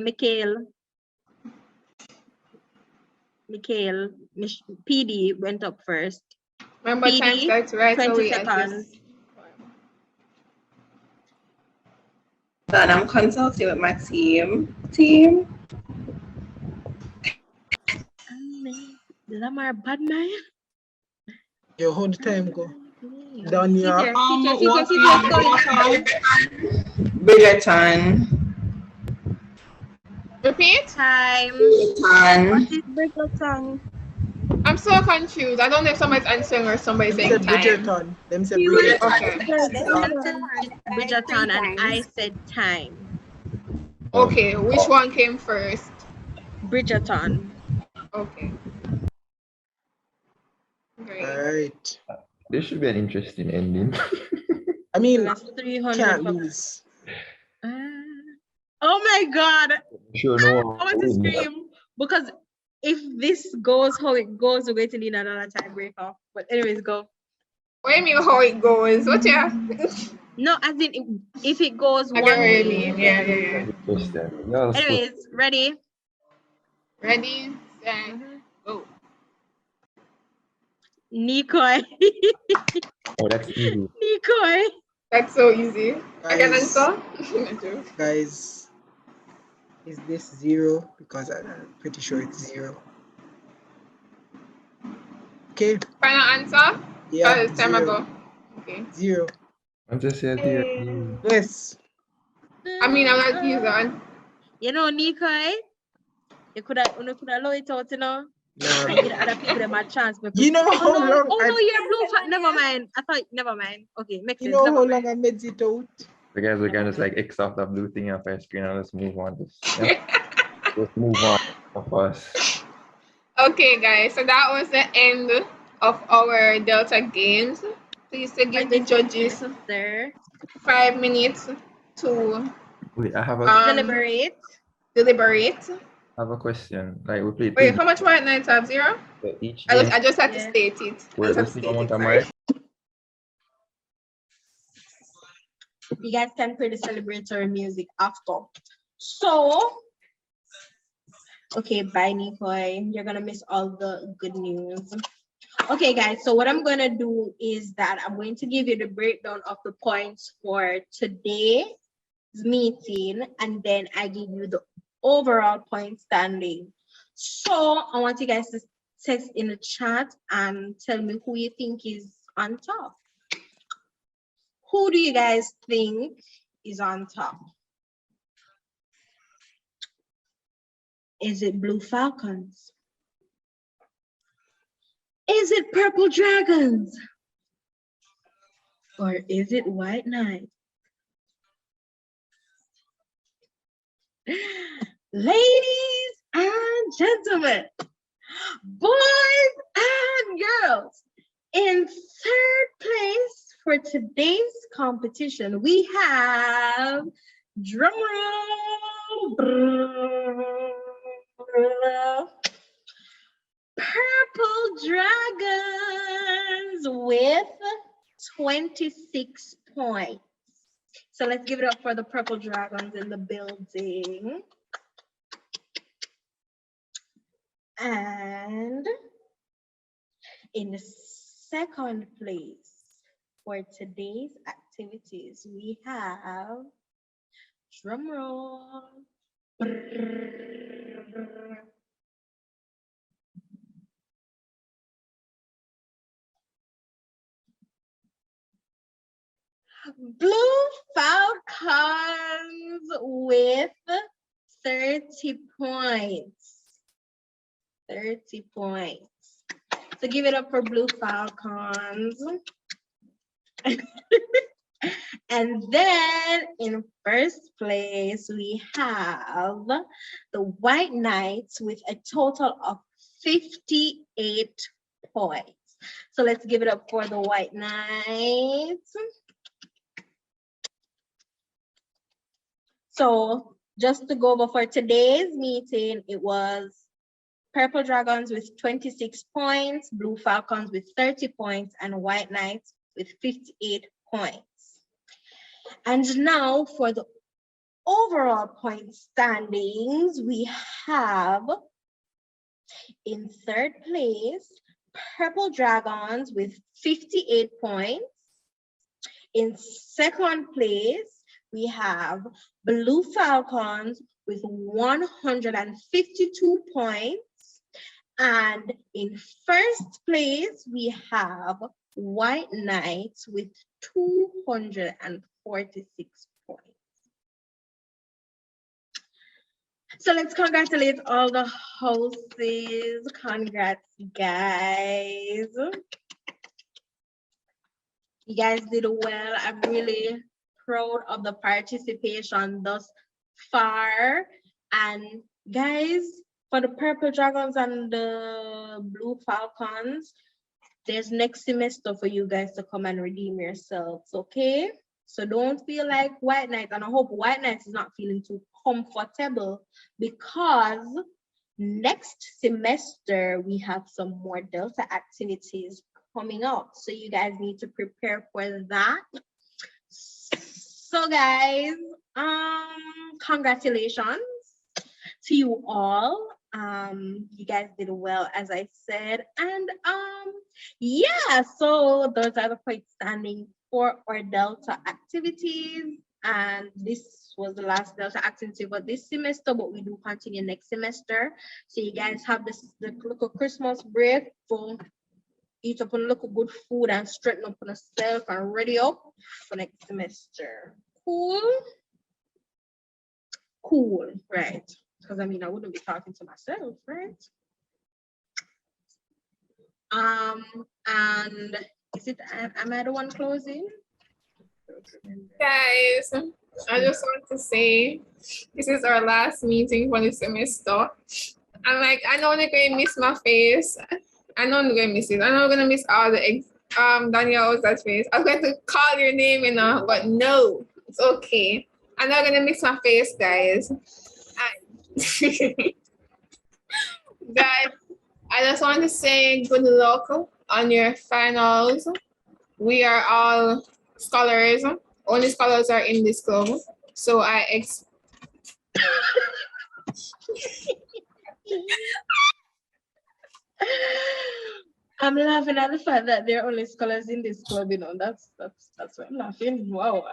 PD went up first. Remember, time PD, starts right 20 away. seconds. Done. I'm consulting with my team. Lamar Badman. Yo, how the time go? Down here. Bridgerton. Repeat. Time. Bridgerton. I'm so confused. I don't know if somebody's answering or somebody's saying time. Bridgerton. Them said Bridgerton. Okay. Bridgerton and I said time. Okay, which one came first? Bridgerton. Okay. Great. All right. This should be an interesting ending. I mean, That's 300 can't lose. Oh my God. Sure, no. I want to scream because if this goes how it goes, we're going to need another tiebreaker. But anyways, go. What do you mean how it goes? What you? No, as in if it goes I one get what you way. mean. Yeah. Anyways, ready? Ready, set, go. Nikoi. Oh, that's easy. Nikoi. That's so easy. I can Guys, answer. guys, is this 0? Because I'm pretty sure it's 0. Okay. Final answer? Yeah, It's time 0. ago. Okay. 0. I'm just here, dear. Yes. I mean, I'm not using on. You know, Nikoi, you could have low it out, you know. Nah, Give other people them a chance. You know how long? Oh no, you're blue. Never mind. I thought never mind. Okay, makes sense. You know Never how mind. long I made it out? The guys are kind of like X off the blue thing off our screen and let's move on. Let's move on of us. Okay, guys. So that was the end of our Delta games. Please to give the judges 5 minutes to Wait, I have a deliberate. I have a question. Like we played. Wait, how much white knights have? 0? So each I game, just had to state it. we're the same amount of marks. You guys can play the celebratory music after. So, okay, bye, Nikoi. You're gonna miss all the good news. Okay, guys. So what I'm gonna do is that I'm going to give you the breakdown of the points for today's meeting, and then I give you the overall point standing. So I want you guys to text in the chat and tell me who you think is on top. Who do you guys think is on top? Is it Blue Falcons? Is it Purple Dragons? Or is it White Knight? Ladies and gentlemen, boys and girls, in third place for today's competition, we have drumroll, Purple Dragons with 26 points. So let's give it up for the Purple Dragons in the building. And in the second place for today's activities, we have drum roll. Blue Falcons with 30 points. 30 points. So give it up for Blue Falcons. And then in first place, we have the White Knights with a total of 58 points. So let's give it up for the White Knights. So just to go over for today's meeting, it was Purple Dragons with 26 points, Blue Falcons with 30 points, and White Knights with 58 points. And now for the overall point standings, we have in third place, Purple Dragons with 58 points. In second place, we have Blue Falcons with 152 points. And in first place, we have White Knights with 246 points. So let's congratulate all the houses. Congrats, guys. You guys did well. I'm really proud of the participation thus far. And guys, for the Purple Dragons and the Blue Falcons, there's next semester for you guys to come and redeem yourselves, okay? So don't feel like White Knights, and I hope White Knights is not feeling too comfortable, because next semester we have some more Delta activities coming up. So you guys need to prepare for that. So guys, congratulations to you all. You guys did well, as I said. And yeah, so those are the points standing for our Delta activities. And this was the last Delta activity for this semester, but we do continue next semester. So you guys have the little Christmas break for eat up a little good food and straighten up on yourself and ready up for next semester. Cool? Cool, right? Because I mean, I wouldn't be talking to myself, right? And is it, am I the one closing? Guys, I just want to say this is our last meeting for the semester. I'm like, I know they're going to miss my face. I know I'm going to miss it. I know I'm going to miss all the Danielle was that face. I was going to call your name, you know, but no, it's okay. I'm not going to miss my face, guys. Guys, I just want to say good luck on your finals. We are all scholars. Only scholars are in this club. So I'm laughing at the fact that there are only scholars in this club, you know. That's why I'm laughing. Wow.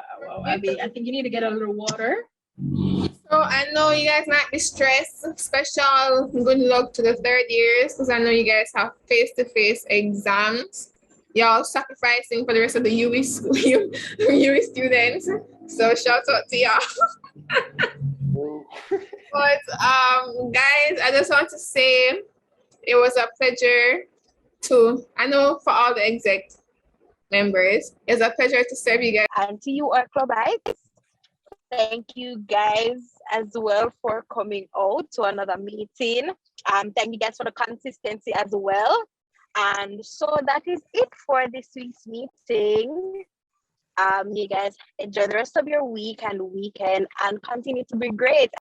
I mean, I think you need to get a little water. So I know you guys might be stressed. Special good luck to the third years, because I know you guys have face-to-face exams. Y'all sacrificing for the rest of the UE school, UE students. So shout out to y'all. But guys, I just want to say it was a pleasure I know for all the exec members, it's a pleasure to serve you guys. And to you, our clubites, thank you guys as well for coming out to another meeting. Thank you guys for the consistency as well. And so that is it for this week's meeting. You guys enjoy the rest of your week and weekend and continue to be great.